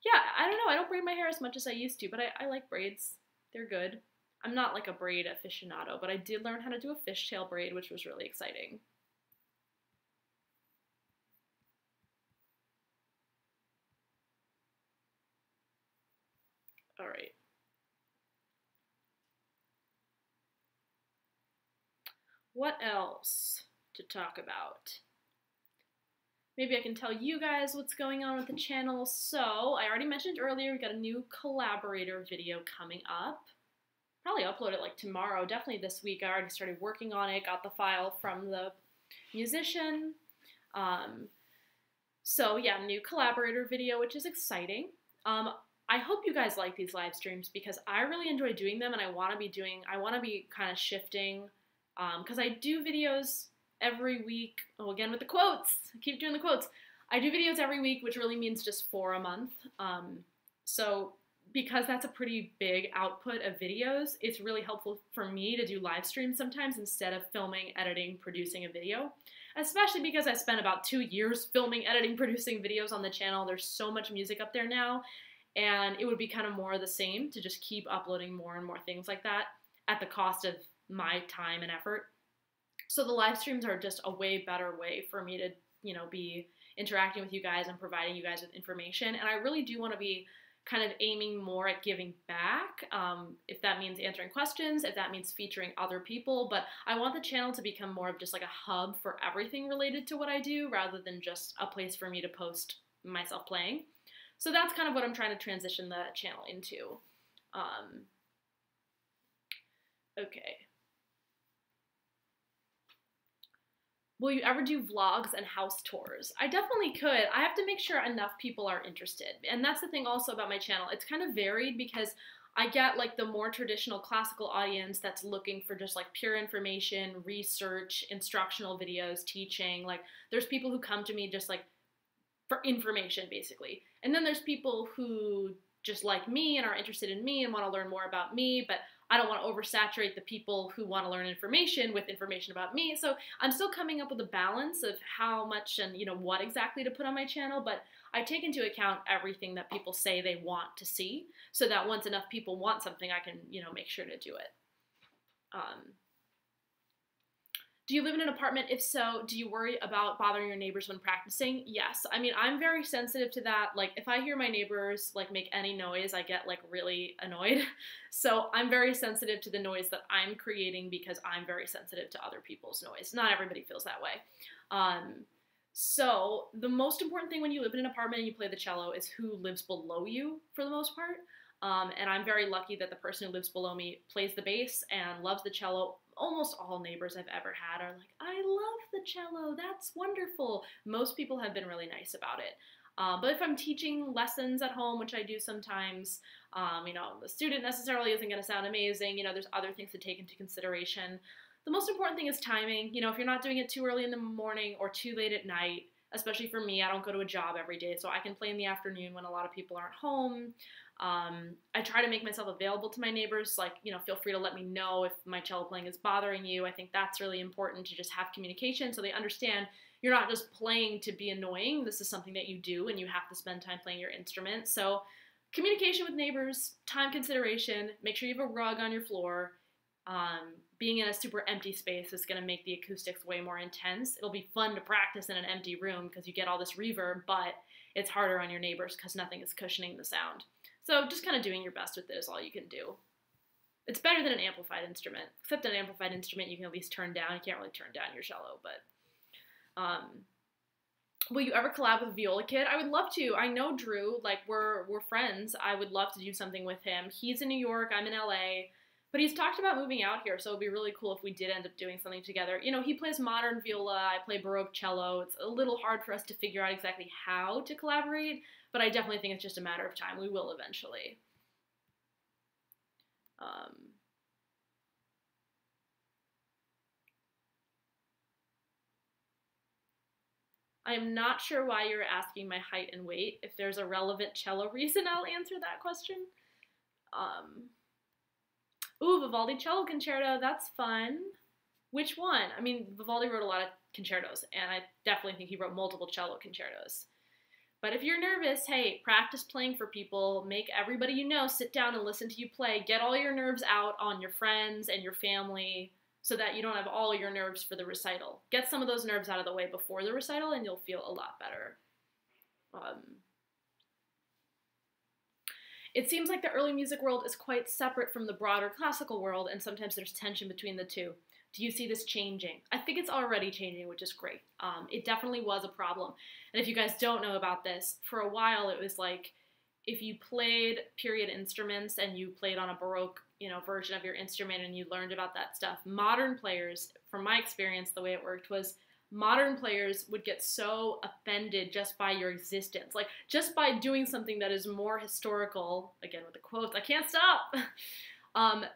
Yeah, I don't know. I don't braid my hair as much as I used to, but I like braids. They're good. I'm not like a braid aficionado, but I did learn how to do a fishtail braid, which was really exciting. All right. What else to talk about? Maybe I can tell you guys what's going on with the channel. So, I already mentioned earlier, we got a new collaborator video coming up. probably upload it like tomorrow, definitely this week. I already started working on it, got the file from the musician. So yeah, new collaborator video, which is exciting. I hope you guys like these live streams because I really enjoy doing them, and I want to be kind of shifting, because I do videos every week. Oh, again with the quotes, I keep doing the quotes. I do videos every week, which really means just 4 a month. So because that's a pretty big output of videos, it's really helpful for me to do live streams sometimes instead of filming, editing, producing a video. Especially because I spent about 2 years filming, editing, producing videos on the channel. There's so much music up there now, and it would be kind of more of the same to just keep uploading more and more things like that at the cost of my time and effort. So the live streams are just a way better way for me to, be interacting with you guys and providing you guys with information. And I really do want to be kind of aiming more at giving back, if that means answering questions, if that means featuring other people, but I want the channel to become more of just like a hub for everything related to what I do rather than just a place for me to post myself playing. So that's kind of what I'm trying to transition the channel into. Okay. Will you ever do vlogs and house tours? I definitely could. I have to make sure enough people are interested. And that's the thing also about my channel. It's kind of varied because I get like the more traditional classical audience that's looking for just like pure information, research, instructional videos, teaching. Like there's people who come to me just like for information basically. And then there's people who just like me and are interested in me and want to learn more about me, but I don't want to oversaturate the people who want to learn information with information about me. So I'm still coming up with a balance of how much and what exactly to put on my channel, but I take into account everything that people say they want to see so that once enough people want something, I can, make sure to do it. Do you live in an apartment? If so, do you worry about bothering your neighbors when practicing? Yes. I mean, I'm very sensitive to that. Like, if I hear my neighbors, like, make any noise, I get, like, really annoyed. So I'm very sensitive to the noise that I'm creating because I'm very sensitive to other people's noise. Not everybody feels that way. So the most important thing when you live in an apartment and you play the cello is who lives below you, for the most part. And I'm very lucky that the person who lives below me plays the bass and loves the cello. Almost all neighbors I've ever had are like, I love the cello, that's wonderful. Most people have been really nice about it. But if I'm teaching lessons at home, which I do sometimes, the student necessarily isn't going to sound amazing. There's other things to take into consideration. The most important thing is timing. If you're not doing it too early in the morning or too late at night, especially for me, I don't go to a job every day, so I can play in the afternoon when a lot of people aren't home. I try to make myself available to my neighbors, like, feel free to let me know if my cello playing is bothering you. I think that's really important to just have communication so they understand you're not just playing to be annoying. This is something that you do and you have to spend time playing your instrument. So communication with neighbors, time consideration, make sure you have a rug on your floor. Being in a super empty space is going to make the acoustics way more intense. It'll be fun to practice in an empty room because you get all this reverb, but it's harder on your neighbors because nothing is cushioning the sound. So just kind of doing your best with it is all you can do. It's better than an amplified instrument, except an amplified instrument you can at least turn down. You can't really turn down your cello, but... will you ever collab with Viola Kid? I would love to. I know Drew, like we're friends. I would love to do something with him. He's in New York, I'm in LA, but he's talked about moving out here, so it'd be really cool if we did end up doing something together. He plays modern viola, I play Baroque cello. It's a little hard for us to figure out exactly how to collaborate, but I definitely think it's just a matter of time. We will eventually. I am not sure why you're asking my height and weight. If there's a relevant cello reason, I'll answer that question. Ooh, Vivaldi cello concerto, that's fun. Which one? I mean, Vivaldi wrote a lot of concertos, and I definitely think he wrote multiple cello concertos. But if you're nervous, hey, practice playing for people. Make everybody you know sit down and listen to you play. Get all your nerves out on your friends and your family so that you don't have all your nerves for the recital. Get some of those nerves out of the way before the recital, and you'll feel a lot better. It seems like the early music world is quite separate from the broader classical world, and sometimes there's tension between the two. Do you see this changing? I think it's already changing, which is great. It definitely was a problem. And if you guys don't know about this, for a while it was like if you played period instruments and you played on a Baroque version of your instrument and you learned about that stuff. Modern players, from my experience, the way it worked was modern players would get so offended just by your existence. Like, just by doing something that is more historical, again with the quotes, I can't stop.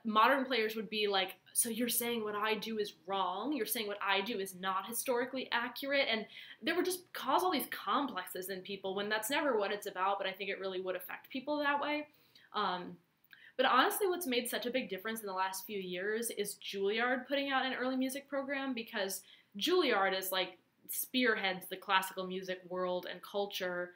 Modern players would be like, so you're saying what I do is wrong? You're saying what I do is not historically accurate? And they would just cause all these complexes in people when that's never what it's about, but I think it really would affect people that way. But honestly, what's made such a big difference in the last few years is Juilliard putting out an early music program, because Juilliard is like spearheads the classical music world and culture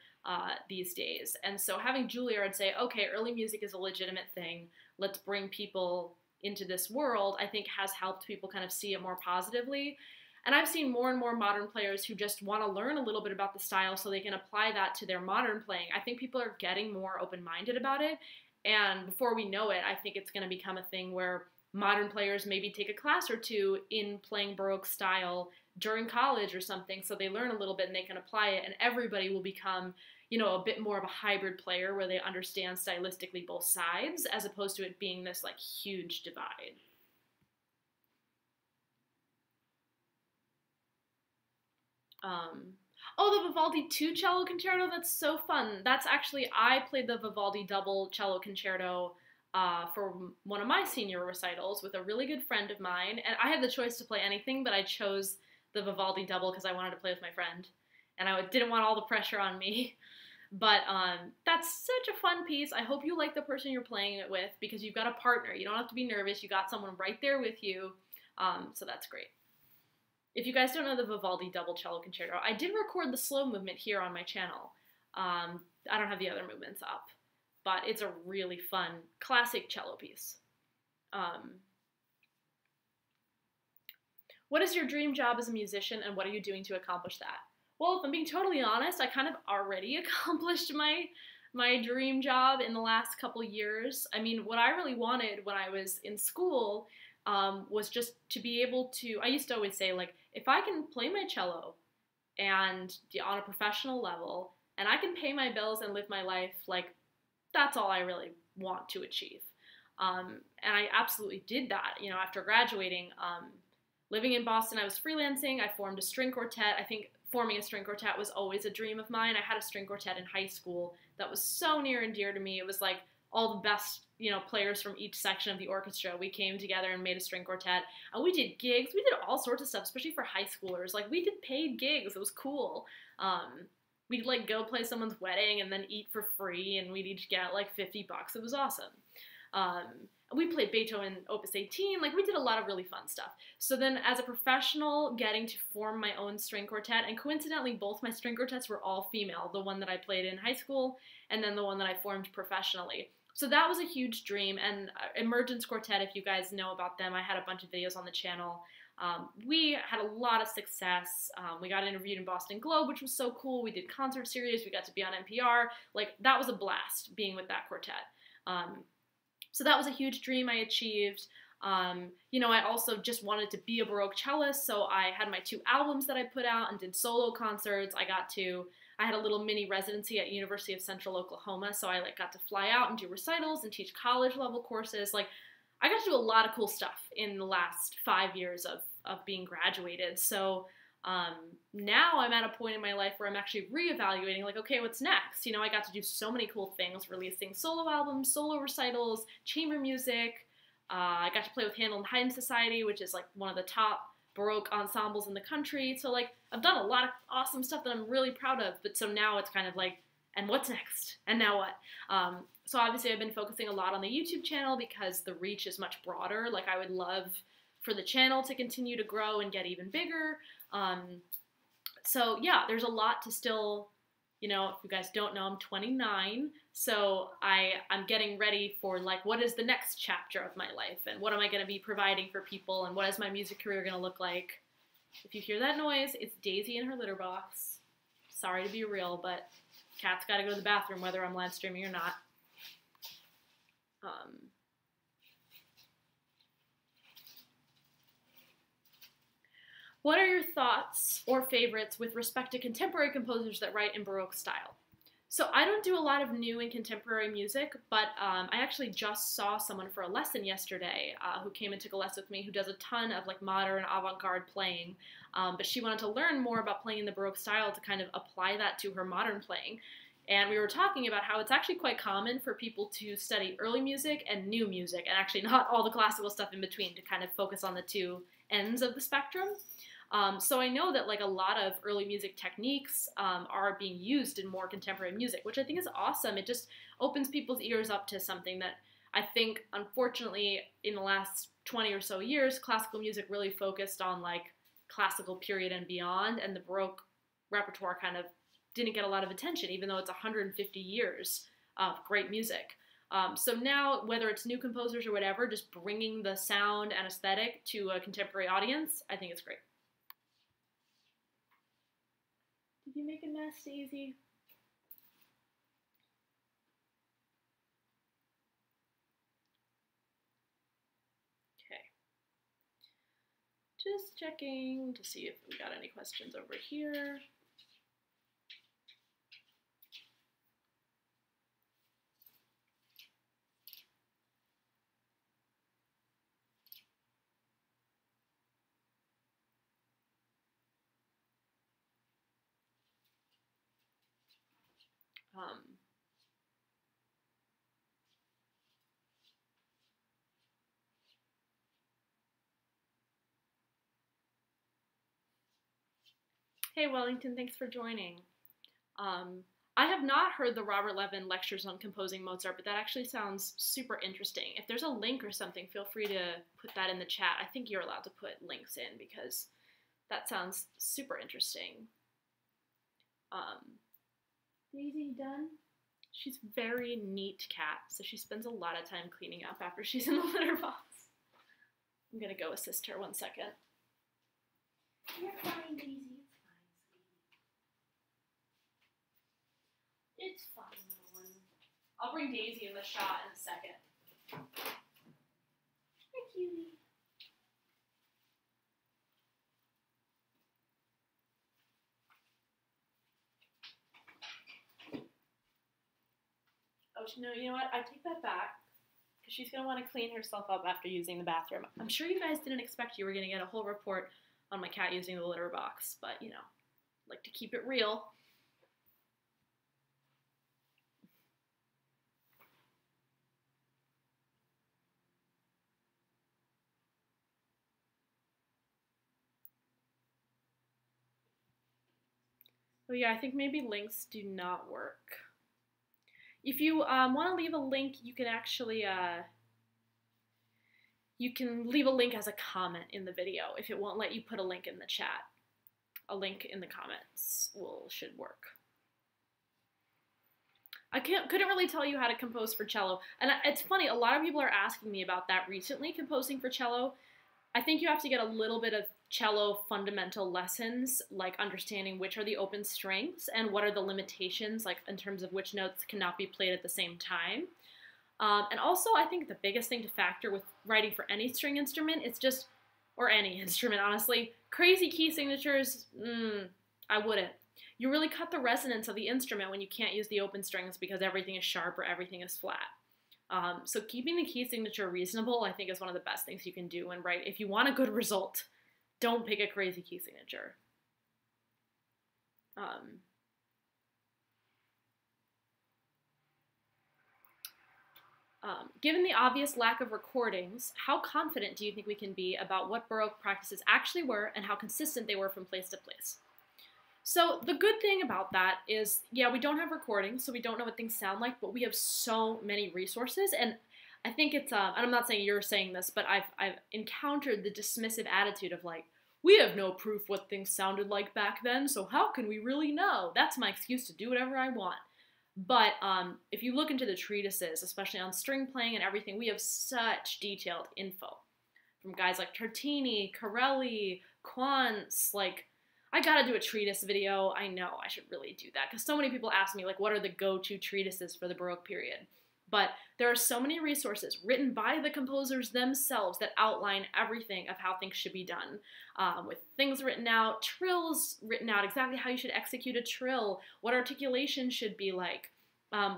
these days. And so having Juilliard say, okay, early music is a legitimate thing, let's bring people into this world, I think has helped people kind of see it more positively. And I've seen more and more modern players who just want to learn a little bit about the style so they can apply that to their modern playing. I think people are getting more open-minded about it. And before we know it, I think it's going to become a thing where modern players maybe take a class or two in playing Baroque style during college or something, so they learn a little bit and they can apply it, and everybody will become, a bit more of a hybrid player where they understand stylistically both sides, as opposed to it being this like huge divide. Oh, the Vivaldi 2 cello concerto, that's so fun. That's actually, I played the Vivaldi double cello concerto for one of my senior recitals with a really good friend of mine. And I had the choice to play anything, but I chose the Vivaldi double because I wanted to play with my friend. And I didn't want all the pressure on me. But that's such a fun piece. I hope you like the person you're playing it with, because you've got a partner. You don't have to be nervous. You got someone right there with you. So that's great. If you guys don't know the Vivaldi double cello concerto, I did record the slow movement here on my channel. I don't have the other movements up, but it's a really fun classic cello piece. What is your dream job as a musician, and what are you doing to accomplish that? Well, if I'm being totally honest, I kind of already accomplished my dream job in the last couple years. I mean, what I really wanted when I was in school was just to be able to, I used to always say, like, if I can play my cello and on a professional level, and I can pay my bills and live my life, like, that's all I really want to achieve. And I absolutely did that, after graduating. Living in Boston, I was freelancing. I formed a string quartet. I think forming a string quartet was always a dream of mine. I had a string quartet in high school that was so near and dear to me. It was like all the best, players from each section of the orchestra. We came together and made a string quartet, and we did gigs. We did all sorts of stuff, especially for high schoolers. Like, we did paid gigs. It was cool. We'd like go play someone's wedding and then eat for free, and we'd each get like $50. It was awesome. We played Beethoven Opus 18, like we did a lot of really fun stuff. So then as a professional, getting to form my own string quartet, and coincidentally both my string quartets were all female, the one that I played in high school and then the one that I formed professionally. So that was a huge dream. And Emergence Quartet, if you guys know about them, I had a bunch of videos on the channel. We had a lot of success. We got interviewed in Boston Globe, which was so cool. We did concert series. We got to be on NPR. Like, that was a blast being with that quartet. So that was a huge dream I achieved. I also just wanted to be a Baroque cellist, so I had my 2 albums that I put out and did solo concerts. I had a little mini residency at University of Central Oklahoma, so I got to fly out and do recitals and teach college level courses. Like, I got to do a lot of cool stuff in the last 5 years of being graduated. So now I'm at a point in my life where I'm actually reevaluating, like, okay, what's next? I got to do so many cool things, releasing solo albums, solo recitals, chamber music. I got to play with Handel and Haydn Society, which is like one of the top Baroque ensembles in the country. So like, I've done a lot of awesome stuff that I'm really proud of. But so now it's kind of like, and what's next? And now what? So obviously I've been focusing a lot on the YouTube channel because the reach is much broader. Like, I would love for the channel to continue to grow and get even bigger. So yeah, there's a lot to still, if you guys don't know, I'm 29, so I'm getting ready for, like, what is the next chapter of my life, and what am I going to be providing for people, and what is my music career going to look like? If you hear that noise, it's Daisy in her litter box. Sorry to be real, but cat's got to go to the bathroom whether I'm live streaming or not. What are your thoughts or favorites with respect to contemporary composers that write in Baroque style? So I don't do a lot of new and contemporary music, but I actually just saw someone for a lesson yesterday who came and took a lesson with me who does a ton of like modern avant-garde playing, but she wanted to learn more about playing in the Baroque style to kind of apply that to her modern playing. And we were talking about how it's actually quite common for people to study early music and new music, and actually not all the classical stuff in between, to kind of focus on the two ends of the spectrum. So I know that like a lot of early music techniques are being used in more contemporary music, which I think is awesome. It just opens people's ears up to something that I think, unfortunately, in the last 20 or so years, classical music really focused on like classical period and beyond, and the Baroque repertoire kind of didn't get a lot of attention, even though it's 150 years of great music. So now, whether it's new composers or whatever, just bringing the sound and aesthetic to a contemporary audience, I think it's great. Did you make a mess, Daisy? Okay. Just checking to see if we got any questions over here. Hey Wellington, thanks for joining. I have not heard the Robert Levin lectures on composing Mozart, but that actually sounds super interesting. If there's a link or something, feel free to put that in the chat. I think you're allowed to put links in because that sounds super interesting. Daisy done? She's a very neat cat, so she spends a lot of time cleaning up after she's in the litter box. I'm gonna go assist her 1 second. You're fine, Daisy. It's fine, little one. I'll bring Daisy in the shot in a second. Hi, cutie. Oh, no, you know what? I take that back, because she's going to want to clean herself up after using the bathroom. I'm sure you guys didn't expect you were going to get a whole report on my cat using the litter box, but, you know, I like to keep it real. Oh yeah, I think maybe links do not work. If you want to leave a link, you can actually leave a link as a comment in the video if it won't let you put a link in the chat. A link in the comments should work. I couldn't really tell you how to compose for cello, and it's funny, a lot of people are asking me about that recently, composing for cello. I think you have to get a little bit of cello fundamental lessons, like understanding which are the open strings and what are the limitations, like in terms of which notes cannot be played at the same time. And also, I think the biggest thing to factor with writing for any string instrument is just, or any instrument, honestly, crazy key signatures, I wouldn't. You really cut the resonance of the instrument when you can't use the open strings because everything is sharp or everything is flat. So keeping the key signature reasonable, I think, is one of the best things you can do when writing. If you want a good result, don't pick a crazy key signature. Given the obvious lack of recordings, how confident do you think we can be about what Baroque practices actually were and how consistent they were from place to place? So the good thing about that is, yeah, we don't have recordings, so we don't know what things sound like, but we have so many resources, and I think it's, and I'm not saying you're saying this, but I've encountered the dismissive attitude of like, we have no proof what things sounded like back then, so how can we really know? That's my excuse to do whatever I want. But if you look into the treatises, especially on string playing and everything, we have such detailed info from guys like Tartini, Corelli, Quantz. Like, I gotta do a treatise video. I know I should really do that because so many people ask me, like, what are the go-to treatises for the Baroque period? But there are so many resources written by the composers themselves that outline everything of how things should be done. With things written out, trills written out, exactly how you should execute a trill, what articulation should be like.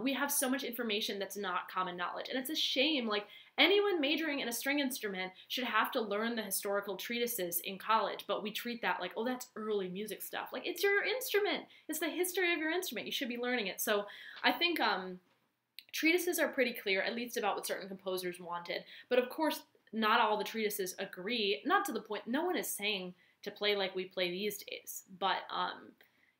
We have so much information that's not common knowledge. And it's a shame, like, anyone majoring in a string instrument should have to learn the historical treatises in college, but we treat that like, oh, that's early music stuff. Like, it's your instrument. It's the history of your instrument. You should be learning it. So I think treatises are pretty clear, at least about what certain composers wanted. But of course, not all the treatises agree, not to the point, no one is saying to play like we play these days, but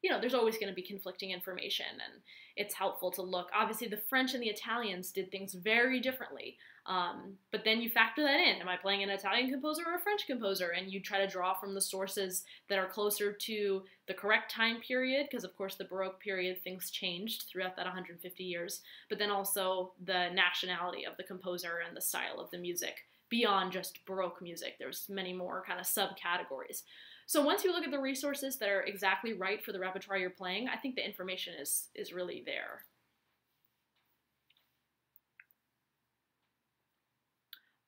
you know, there's always going to be conflicting information, and it's helpful to look. Obviously, the French and the Italians did things very differently, but then you factor that in. Am I playing an Italian composer or a French composer? And you try to draw from the sources that are closer to the correct time period, because of course the Baroque period, things changed throughout that 150 years, but then also the nationality of the composer and the style of the music beyond just Baroque music. There's many more kind of subcategories. So once you look at the resources that are exactly right for the repertoire you're playing, I think the information is really there.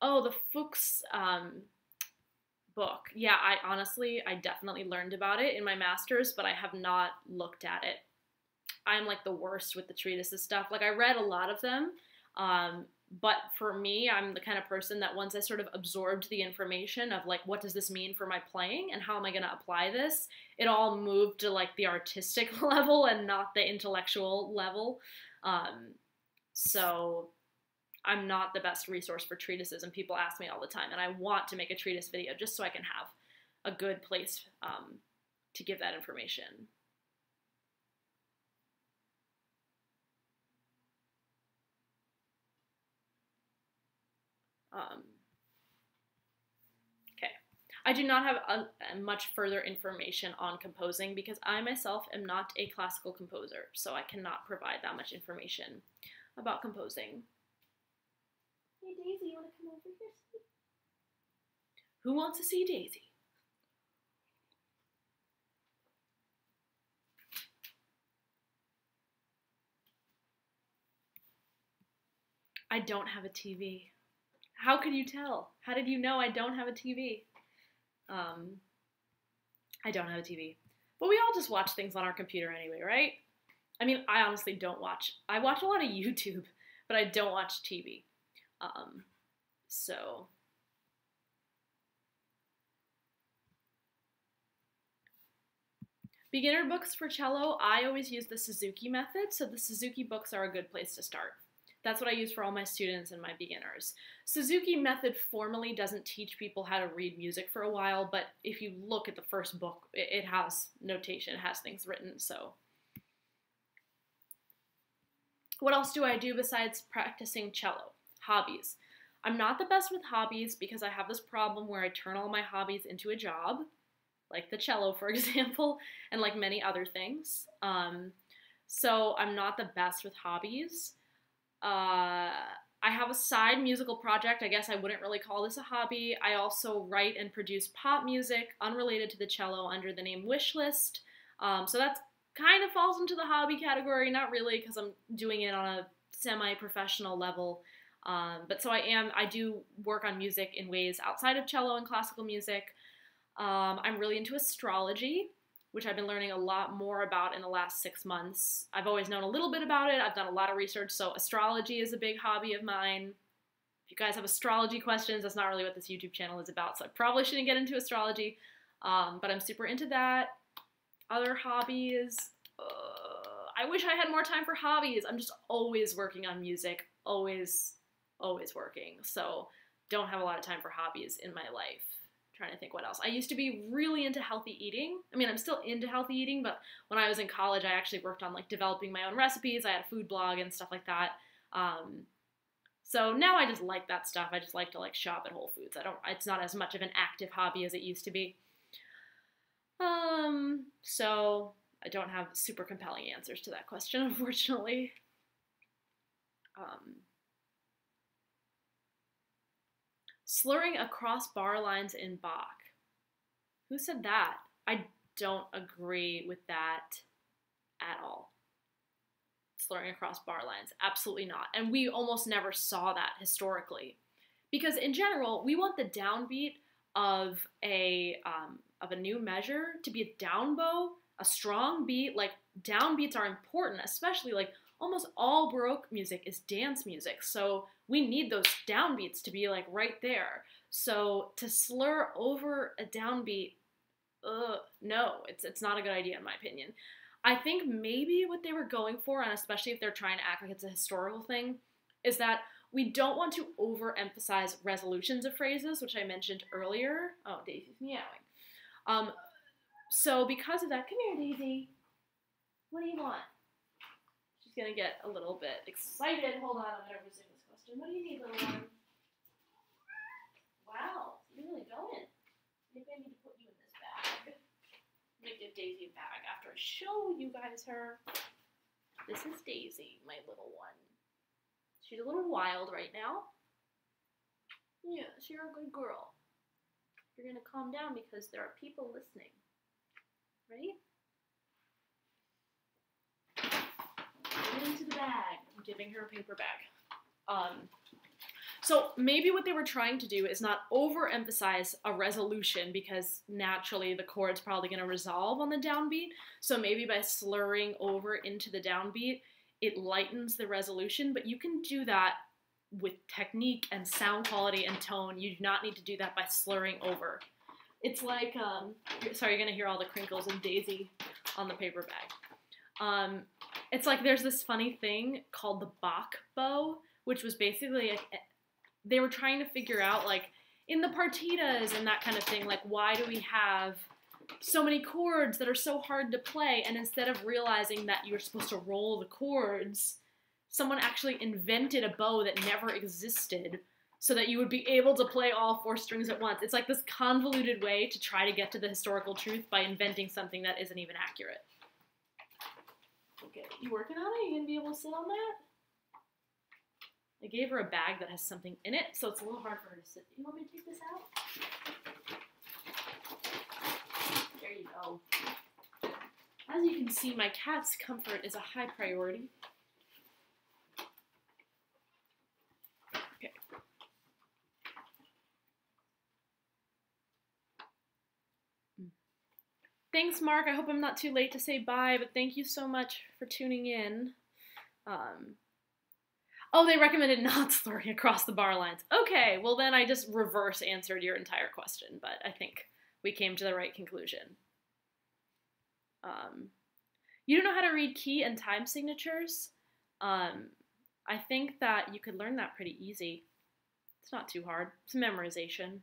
Oh, the Fuchs book. Yeah, I definitely learned about it in my master's, but I have not looked at it. I'm like the worst with the treatises stuff. Like, I read a lot of them, but for me, I'm the kind of person that once I sort of absorbed the information of like, what does this mean for my playing and how am I going to apply this, it all moved to like the artistic level and not the intellectual level. So I'm not the best resource for treatises, and people ask me all the time, and I want to make a treatise video just so I can have a good place to give that information. Okay. I do not have much further information on composing because I myself am not a classical composer, so I cannot provide that much information about composing. Hey Daisy, you want to come over here? Who wants to see Daisy? I don't have a TV. How could you tell? How did you know I don't have a TV? I don't have a TV. But we all just watch things on our computer anyway, right? I mean, I honestly don't watch. I watch a lot of YouTube, but I don't watch TV. So beginner books for cello, I always use the Suzuki method, so the Suzuki books are a good place to start. That's what I use for all my students and my beginners. Suzuki method formally doesn't teach people how to read music for a while, but if you look at the first book, it has notation, it has things written, so. What else do I do besides practicing cello? Hobbies. I'm not the best with hobbies because I have this problem where I turn all my hobbies into a job, like the cello, for example, and like many other things. So I'm not the best with hobbies. I have a side musical project. I guess I wouldn't really call this a hobby. I also write and produce pop music unrelated to the cello under the name Wishlist. So that kind of falls into the hobby category. Not really, because I'm doing it on a semi-professional level. But so I do work on music in ways outside of cello and classical music. I'm really into astrology, which I've been learning a lot more about in the last 6 months. I've always known a little bit about it. I've done a lot of research, so astrology is a big hobby of mine. If you guys have astrology questions, that's not really what this YouTube channel is about, so I probably shouldn't get into astrology, but I'm super into that. Other hobbies, I wish I had more time for hobbies. I'm just always working on music, always working, so don't have a lot of time for hobbies in my life. Trying to think what else. I used to be really into healthy eating. I mean, I'm still into healthy eating, but when I was in college, I actually worked on like developing my own recipes. I had a food blog and stuff like that. So now I just like that stuff. I just like to like shop at Whole Foods. It's not as much of an active hobby as it used to be. So I don't have super compelling answers to that question, unfortunately. Slurring across bar lines in Bach. Who said that? I don't agree with that at all. slurring across bar lines. Absolutely not. And we almost never saw that historically. Because in general, we want the downbeat of a new measure to be a down bow, a strong beat. Like, downbeats are important, especially like almost all Baroque music is dance music. So we need those downbeats to be like right there. So to slur over a downbeat, no, it's not a good idea in my opinion. I think maybe what they were going for, and especially if they're trying to act like it's a historical thing, is that we don't want to overemphasize resolutions of phrases, which I mentioned earlier. Oh, Daisy's meowing. So because of that, come here, Daisy. What do you want? She's gonna get a little bit excited. Hold on, I'm gonna resume this question. What do you need, little one? Wow, you're really going. Maybe I need to put you in this bag. I'm gonna give Daisy a bag after I show you guys her. This is Daisy, my little one. She's a little wild right now. Yes, you're a good girl. You're gonna calm down because there are people listening. Ready? Get into the bag. I'm giving her a paper bag. So maybe what they were trying to do is not overemphasize a resolution because naturally the chord's probably going to resolve on the downbeat. So maybe by slurring over into the downbeat, it lightens the resolution, but you can do that with technique and sound quality and tone. You do not need to do that by slurring over. It's like, sorry, you're going to hear all the crinkles and Daisy on the paper bag. It's like there's this funny thing called the Bach bow, which was basically, they were trying to figure out, like, in the partitas and that kind of thing, like, why do we have so many chords that are so hard to play? And instead of realizing that you're supposed to roll the chords, someone actually invented a bow that never existed so that you would be able to play all 4 strings at once. It's like this convoluted way to try to get to the historical truth by inventing something that isn't even accurate. Okay, you working on it? You gonna be able to sit on that? I gave her a bag that has something in it, so it's a little hard for her to sit. You want me to take this out? There you go. As you can see, my cat's comfort is a high priority. Okay. Thanks, Mark. I hope I'm not too late to say bye, but thank you so much for tuning in. Oh, they recommended not slurring across the bar lines. Okay, well then I just reverse answered your entire question, but I think we came to the right conclusion. You don't know how to read key and time signatures? I think that you could learn that pretty easy. It's not too hard. It's memorization.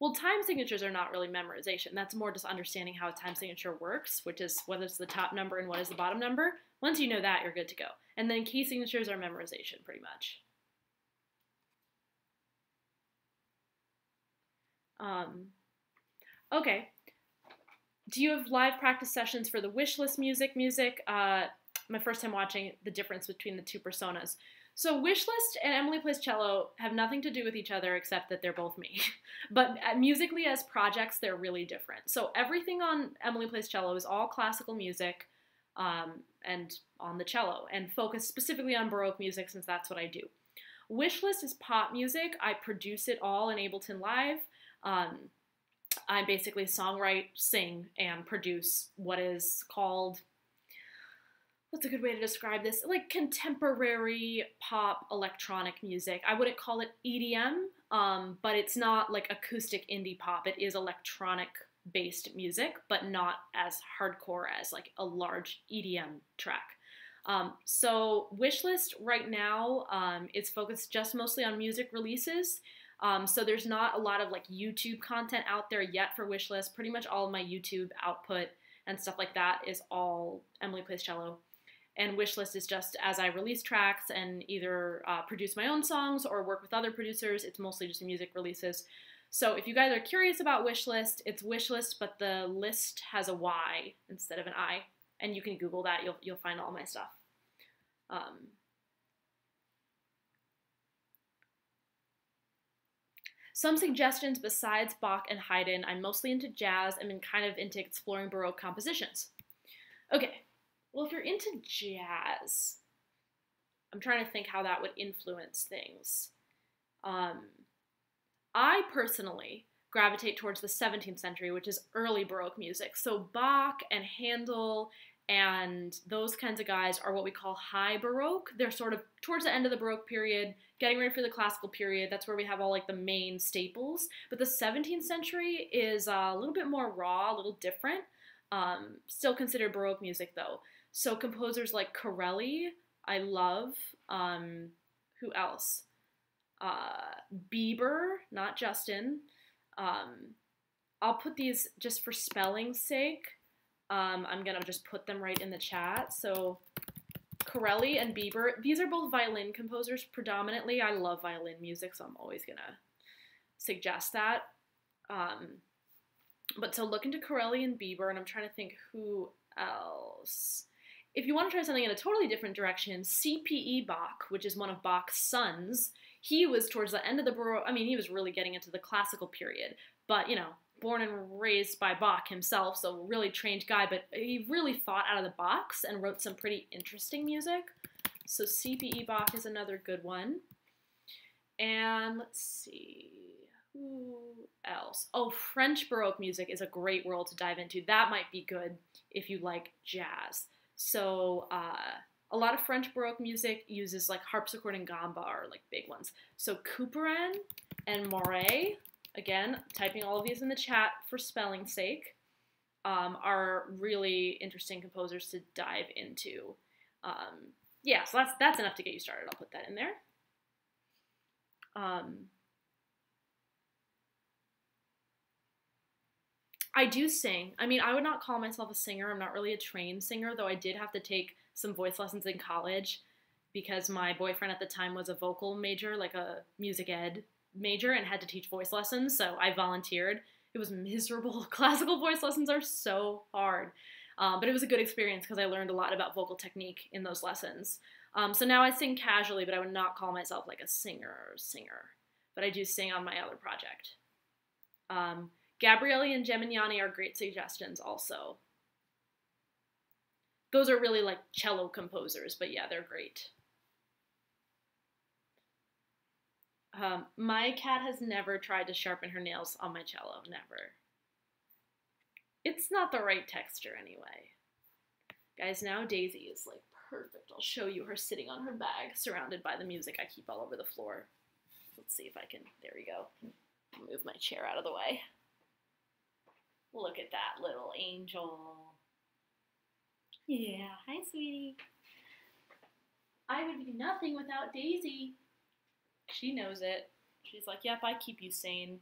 Well, time signatures are not really memorization. That's more just understanding how a time signature works, which is what is the top number and what is the bottom number. Once you know that, you're good to go. And then key signatures are memorization, pretty much. Okay. Do you have live practice sessions for the wish list music? My first time watching the difference between the two personas. So wish list and Emily Plays Cello have nothing to do with each other except that they're both me. But musically as projects, they're really different. So everything on Emily Plays Cello is all classical music and on the cello, and focused specifically on Baroque music since that's what I do. Wishlist is pop music. I produce it all in Ableton Live. I basically songwrite, sing, and produce what is called, what's a good way to describe this? Like contemporary pop electronic music. I wouldn't call it EDM, but it's not like acoustic indie pop. It is electronic based music, but not as hardcore as like a large EDM track. So Wishlist right now is focused just mostly on music releases. So there's not a lot of like YouTube content out there yet for Wishlist. Pretty much all of my YouTube output and stuff like that is all Emily Plays Cello. And Wishlist is just as I release tracks and either produce my own songs or work with other producers. It's mostly just music releases. So if you guys are curious about Wishlist, it's Wishlist, but the list has a Y instead of an I. And you can Google that. You'll find all my stuff. Some suggestions besides Bach and Haydn. I'm mostly into jazz. I'm kind of into exploring Baroque compositions. Okay, Well, if you're into jazz, I'm trying to think how that would influence things. Um, I personally gravitate towards the 17th century, which is early Baroque music. So Bach and Handel and those kinds of guys are what we call high Baroque. They're sort of towards the end of the Baroque period, getting ready for the classical period. That's where we have all like the main staples. But the 17th century is a little bit more raw, a little different. Still considered Baroque music though. So composers like Corelli, I love. Who else? Bieber, not Justin. I'll put these just for spelling's sake. I'm gonna just put them right in the chat. So Corelli and Bieber, these are both violin composers predominantly. I love violin music, so I'm always gonna suggest that. But so look into Corelli and Bieber, and I'm trying to think who else. If you want to try something in a totally different direction, C.P.E. Bach, which is one of Bach's sons, he was towards the end of the Baroque, I mean, he was really getting into the classical period, but, you know, born and raised by Bach himself, so really trained guy, but he really thought out of the box and wrote some pretty interesting music. So C.P.E. Bach is another good one. And let's see, who else? Oh, French Baroque music is a great world to dive into. That might be good if you like jazz. So a lot of French Baroque music uses like harpsichord and gamba are like big ones. So Couperin and Moret, again, typing all of these in the chat for spelling's sake, are really interesting composers to dive into. Yeah, so that's enough to get you started. I'll put that in there. I do sing. I mean, I would not call myself a singer. I'm not really a trained singer, though I did have to take some voice lessons in college because my boyfriend at the time was a vocal major, like a music ed major, and had to teach voice lessons, so I volunteered. It was miserable. Classical voice lessons are so hard. But it was a good experience because I learned a lot about vocal technique in those lessons. So now I sing casually, but I would not call myself like a singer. But I do sing on my other project. Gabrielli and Gemignani are great suggestions also. Those are really like cello composers, but yeah, they're great. My cat has never tried to sharpen her nails on my cello, never. It's not the right texture anyway. Guys, now Daisy is like perfect. I'll show you her sitting on her bag, surrounded by the music I keep all over the floor. Let's see if I can, there we go. I'll move my chair out of the way. Look at that little angel. Yeah, hi, sweetie. I would be nothing without Daisy. She knows it. She's like, yep, I keep you sane.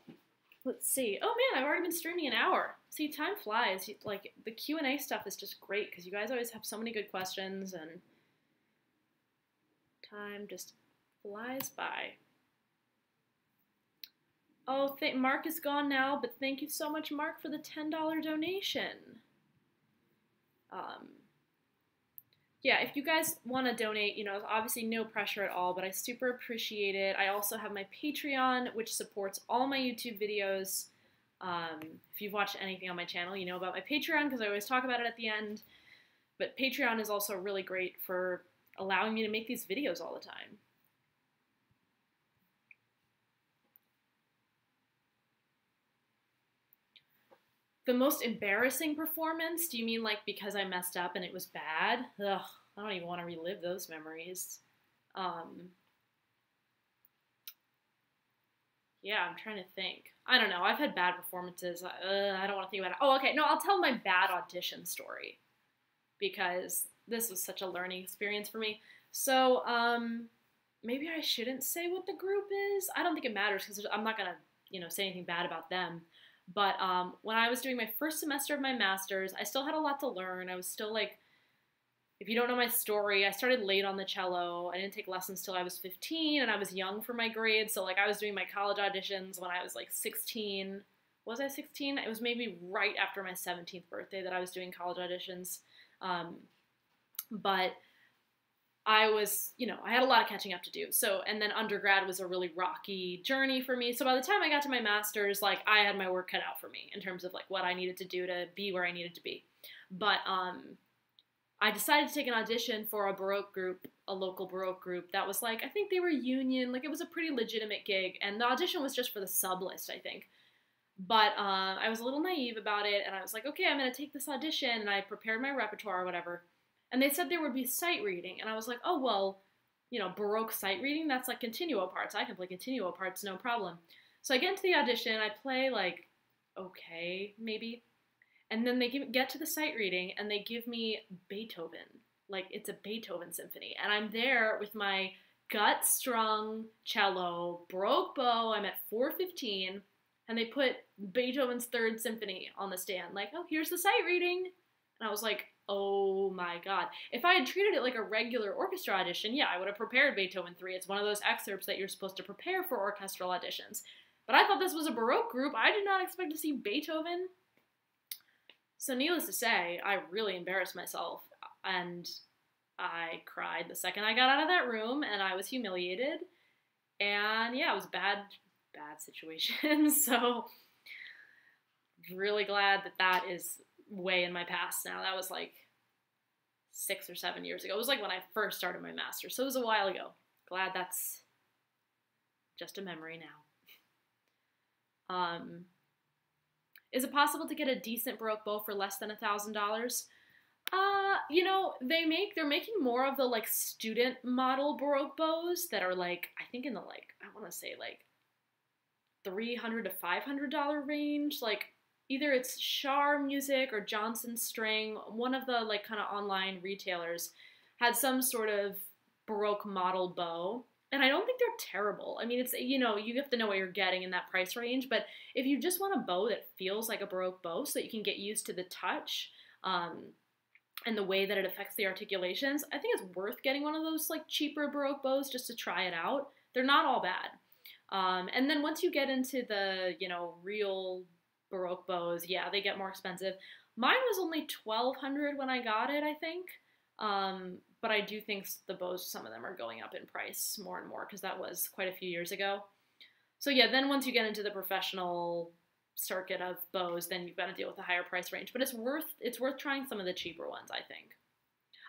Okay. Let's see. Oh man, I've already been streaming an hour. See, time flies. Like, the Q&A stuff is just great because you guys always have so many good questions and time just flies by. Oh, Mark is gone now, but thank you so much, Mark, for the $10 donation. Yeah, if you guys want to donate, you know, obviously no pressure at all, but I super appreciate it. I also have my Patreon, which supports all my YouTube videos. If you've watched anything on my channel, you know about my Patreon because I always talk about it at the end. But Patreon is also really great for allowing me to make these videos all the time. The most embarrassing performance? Do you mean like because I messed up and it was bad? Ugh, I don't even want to relive those memories. Yeah, I'm trying to think. I don't know. I've had bad performances. I don't want to think about it. Oh, okay. No, I'll tell my bad audition story because this was such a learning experience for me. So, maybe I shouldn't say what the group is. I don't think it matters because I'm not going to, you know, say anything bad about them. But when I was doing my first semester of my master's, I still had a lot to learn. I was still like, if you don't know my story, I started late on the cello. I didn't take lessons till I was 15, and I was young for my grade. So like I was doing my college auditions when I was like 16. Was I 16? It was maybe right after my 17th birthday that I was doing college auditions. But I was, I had a lot of catching up to do. So, and then undergrad was a really rocky journey for me. So by the time I got to my master's, like I had my work cut out for me in terms of like what I needed to do to be where I needed to be. But I decided to take an audition for a Baroque group, a local Baroque group that was like, I think they were union, like it was a pretty legitimate gig. And the audition was just for the sub list, I think. But I was a little naive about it, and I was like, okay, I'm going to take this audition, and I prepared my repertoire or whatever. And they said there would be sight reading, and I was like, oh, well, Baroque sight reading, that's like continuo parts. I can play continuo parts, no problem. So I get into the audition, I play like, okay, maybe. And then they get to the sight reading, and they give me Beethoven. Like, it's a Beethoven symphony. And I'm there with my gut-strung cello, Baroque bow, I'm at 415, and they put Beethoven's Third Symphony on the stand. Like, oh, here's the sight reading. And I was like, oh my God. If I had treated it like a regular orchestra audition, yeah, I would have prepared Beethoven 3. It's one of those excerpts that you're supposed to prepare for orchestral auditions. But I thought this was a Baroque group. I did not expect to see Beethoven. So needless to say, I really embarrassed myself. And I cried the second I got out of that room, and I was humiliated. And yeah, it was a bad situation. So really glad that is way in my past now. That was like 6 or 7 years ago. It was like when I first started my master's, so it was a while ago. Glad that's just a memory now. Is it possible to get a decent Baroque bow for less than $1,000? They're making more of the like student model Baroque bows that are like, I think in the like, I want to say like $300 to $500 range. Like either it's Char Music or Johnson String. One of the like kind of online retailers had some sort of Baroque model bow. And I don't think they're terrible. I mean, it's, you have to know what you're getting in that price range. But if you just want a bow that feels like a Baroque bow so that you can get used to the touch and the way that it affects the articulations, I think it's worth getting one of those like cheaper Baroque bows just to try it out. They're not all bad. And then once you get into the, real Baroque bows, yeah, they get more expensive. Mine was only $1,200 when I got it, I think. But I do think the bows, some of them are going up in price more and more because that was quite a few years ago. So yeah, then once you get into the professional circuit of bows, then you've got to deal with the higher price range. But it's worth trying some of the cheaper ones, I think.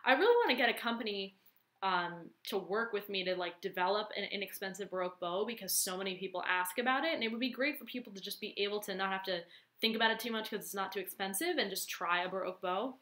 I really want to get a company to work with me to like develop an inexpensive Baroque bow because so many people ask about it, and it would be great for people to just be able to not have to think about it too much because it's not too expensive and just try a Baroque bow.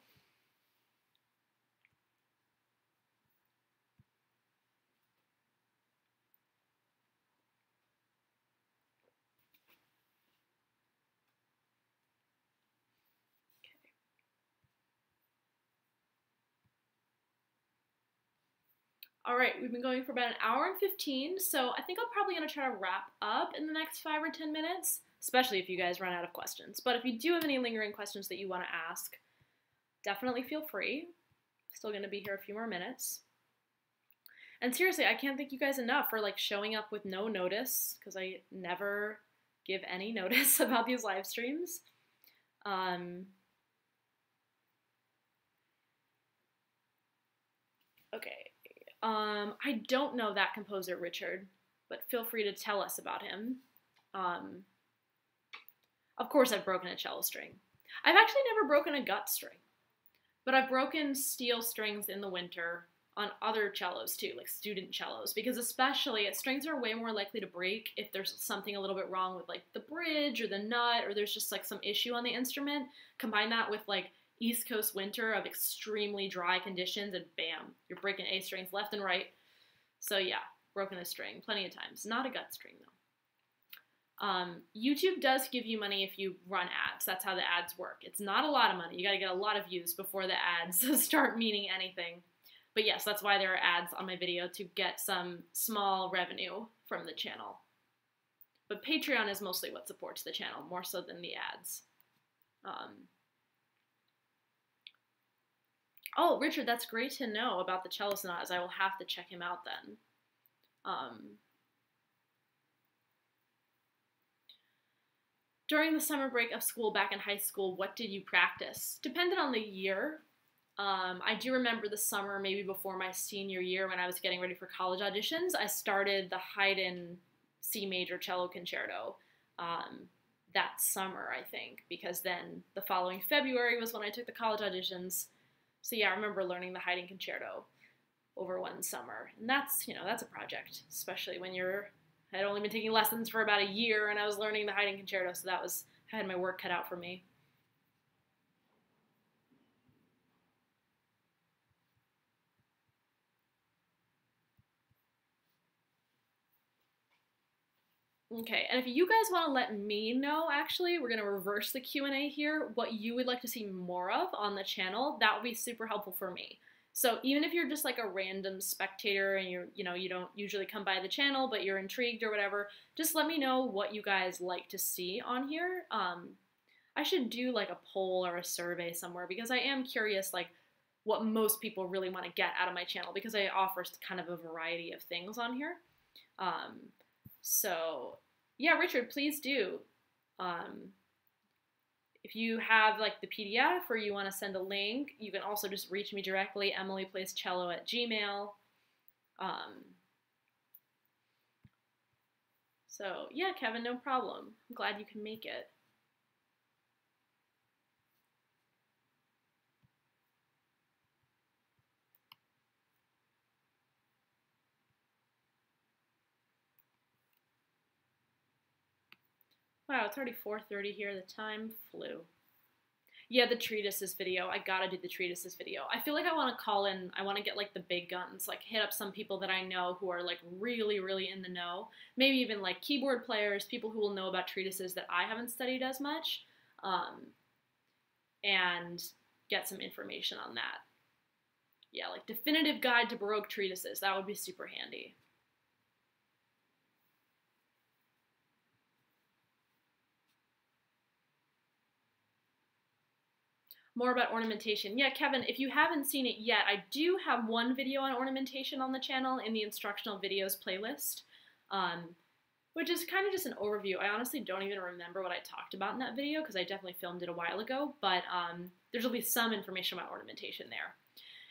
All right, we've been going for about an hour and 15, so I think I'm probably going to try to wrap up in the next 5 or 10 minutes, especially if you guys run out of questions. But if you do have any lingering questions that you want to ask, definitely feel free. Still going to be here a few more minutes. And seriously, I can't thank you guys enough for like showing up with no notice, because I never give any notice about these live streams. Okay. I don't know that composer, Richard, but feel free to tell us about him. Of course, I've broken a cello string. I've actually never broken a gut string, but I've broken steel strings in the winter on other cellos too, like student cellos, because especially strings are way more likely to break if there's something a little bit wrong with like the bridge or the nut, or there's just like some issue on the instrument. Combine that with like East Coast winter of extremely dry conditions, and bam, you're breaking A strings left and right. So yeah, broken a string plenty of times. Not a gut string though. YouTube does give you money if you run ads. That's how the ads work. It's not a lot of money. You gotta get a lot of views before the ads start meaning anything. But yes, that's why there are ads on my video, to get some small revenue from the channel. But Patreon is mostly what supports the channel, more so than the ads. Oh, Richard, that's great to know about the cello sonatas. I will have to check him out then. During the summer break of school back in high school, what did you practice? Depended on the year. I do remember the summer, maybe before my senior year, when I was getting ready for college auditions, I started the Haydn C major cello concerto that summer, I think, because then the following February was when I took the college auditions. So yeah, I remember learning the Haydn concerto over one summer, and that's, you know, that's a project, especially when I had only been taking lessons for about a year, and I was learning the Haydn concerto, so I had my work cut out for me. Okay, and if you guys want to let me know, actually, we're going to reverse the Q&A here, what you would like to see more of on the channel, that would be super helpful for me. So even if you're just like a random spectator and you don't usually come by the channel, but you're intrigued or whatever, just let me know what you guys like to see on here. I should do like a poll or a survey somewhere, because I am curious like what most people really want to get out of my channel, because I offer kind of a variety of things on here. So yeah, Richard, please do. If you have like the PDF or you want to send a link, you can also just reach me directly, emilyplayscello@gmail. So yeah, Kevin, no problem. I'm glad you can make it. Wow, it's already 4:30 here. The time flew. Yeah, the treatises video. I gotta do the treatises video. I feel like I want to call in, I want to get like the big guns, like hit up some people that I know who are like really, really in the know. Maybe even like keyboard players, people who will know about treatises that I haven't studied as much, and get some information on that. Yeah, like definitive guide to Baroque treatises. That would be super handy. More about ornamentation. Yeah, Kevin, if you haven't seen it yet, I do have one video on ornamentation on the channel in the instructional videos playlist, which is kind of just an overview. I honestly don't even remember what I talked about in that video, because I definitely filmed it a while ago, but there's at least some information about ornamentation there.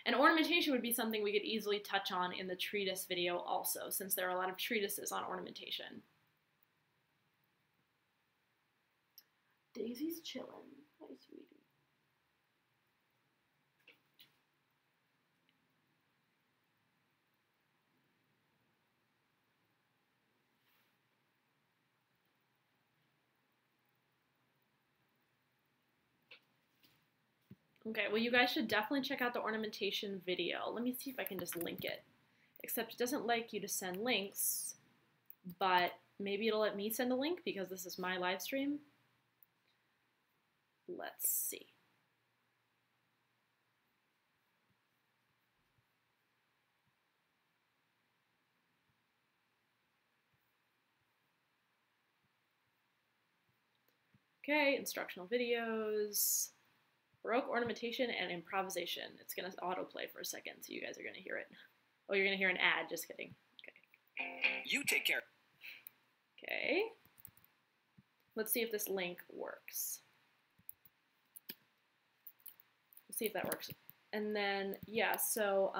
And ornamentation would be something we could easily touch on in the treatise video also, since there are a lot of treatises on ornamentation. Daisy's chillin'. Hi, sweetie. Okay, well, you guys should definitely check out the ornamentation video. Let me see if I can just link it. Except it doesn't like you to send links, but maybe it'll let me send a link because this is my live stream. Let's see. Okay, instructional videos. Baroque ornamentation and improvisation. It's going to autoplay for a second, so you guys are going to hear it. Oh, you're going to hear an ad. Just kidding. Okay. You take care. Okay. Let's see if this link works. Let's see if that works. And then, yeah, so,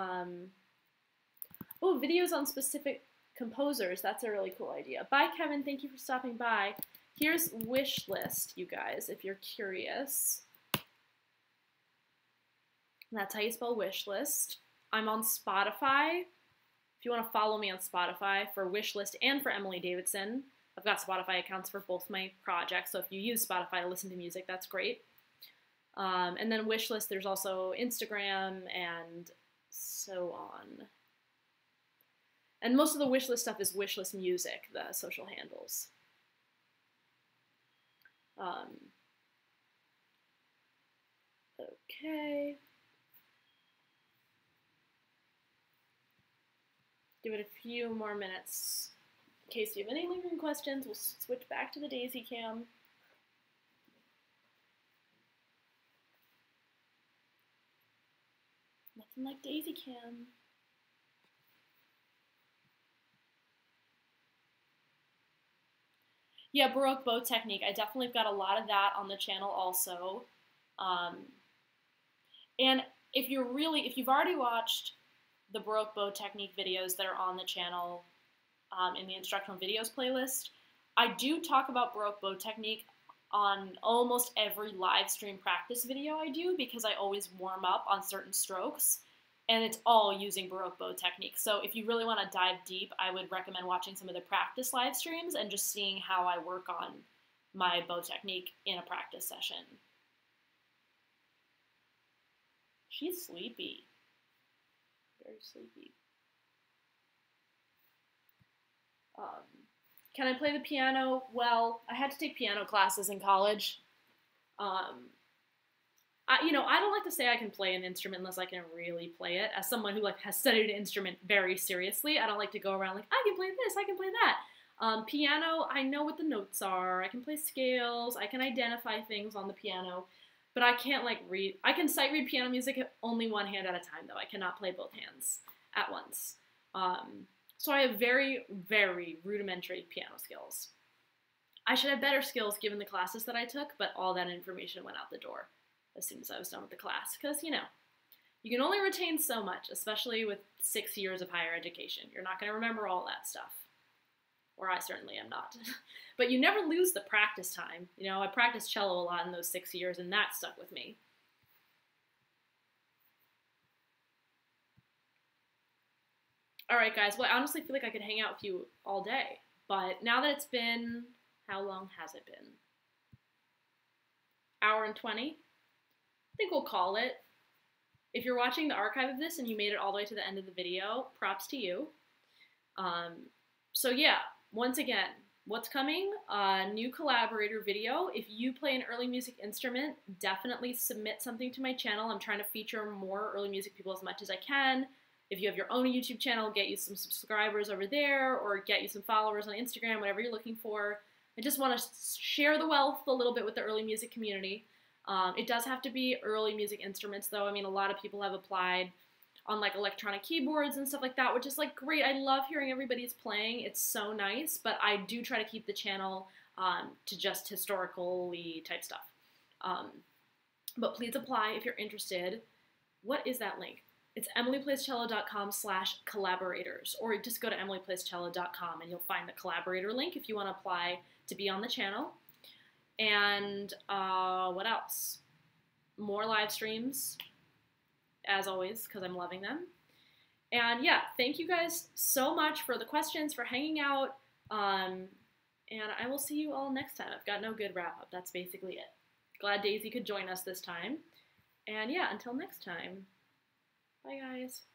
oh, videos on specific composers. That's a really cool idea. Bye, Kevin. Thank you for stopping by. Here's wish list, you guys, if you're curious. That's how you spell wish list. I'm on Spotify. If you want to follow me on Spotify for Wishlist and for Emily Davidson, I've got Spotify accounts for both my projects, so if you use Spotify to listen to music, that's great. And then Wishlist, there's also Instagram and so on. And most of the Wishlist stuff is Wishlist Music, the social handles. Okay. Give it a few more minutes. In case you have any lingering questions, we'll switch back to the Daisy Cam. Nothing like Daisy Cam. Yeah, Baroque bow technique. I definitely got a lot of that on the channel also. And if you've already watched the Baroque bow technique videos that are on the channel in the instructional videos playlist, I do talk about Baroque bow technique on almost every live stream practice video I do because I always warm up on certain strokes, and it's all using Baroque bow technique. So if you really want to dive deep, I would recommend watching some of the practice live streams and just seeing how I work on my bow technique in a practice session. She's sleepy. Very sleepy. Can I play the piano? Well, I had to take piano classes in college. I don't like to say I can play an instrument unless I can really play it. As someone who has studied an instrument very seriously, I don't like to go around like, I can play this, I can play that. Piano, I know what the notes are. I can play scales. I can identify things on the piano, but I can't read. I can sight read piano music only one hand at a time, though. I cannot play both hands at once. So I have very, very rudimentary piano skills. I should have better skills given the classes that I took, but all that information went out the door as soon as I was done with the class. Because, you can only retain so much, especially with 6 years of higher education. You're not going to remember all that stuff. Or I certainly am not. But you never lose the practice time. I practiced cello a lot in those 6 years, and that stuck with me. All right, guys. Well, I honestly feel like I could hang out with you all day. But now that it's been, how long has it been? Hour and 20? I think we'll call it. If you're watching the archive of this and you made it all the way to the end of the video, props to you. So yeah, once again, what's coming? A new collaborator video. If you play an early music instrument, definitely submit something to my channel. I'm trying to feature more early music people as much as I can. If you have your own YouTube channel, get you some subscribers over there or get you some followers on Instagram, whatever you're looking for. I just want to share the wealth a little bit with the early music community. It does have to be early music instruments, though. I mean, a lot of people have applied on electronic keyboards and stuff like that, which is great. I love hearing everybody's playing. It's so nice, but I do try to keep the channel to just historically type stuff. But please apply if you're interested. What is that link? It's emilyplayscello.com/collaborators, or just go to emilyplayscello.com and you'll find the collaborator link if you want to apply to be on the channel. And what else? More live streams, as always, because I'm loving them. And yeah, thank you guys so much for the questions, for hanging out. And I will see you all next time. I've got no good wrap-up. That's basically it. Glad Daisy could join us this time. And yeah, until next time. Bye, guys.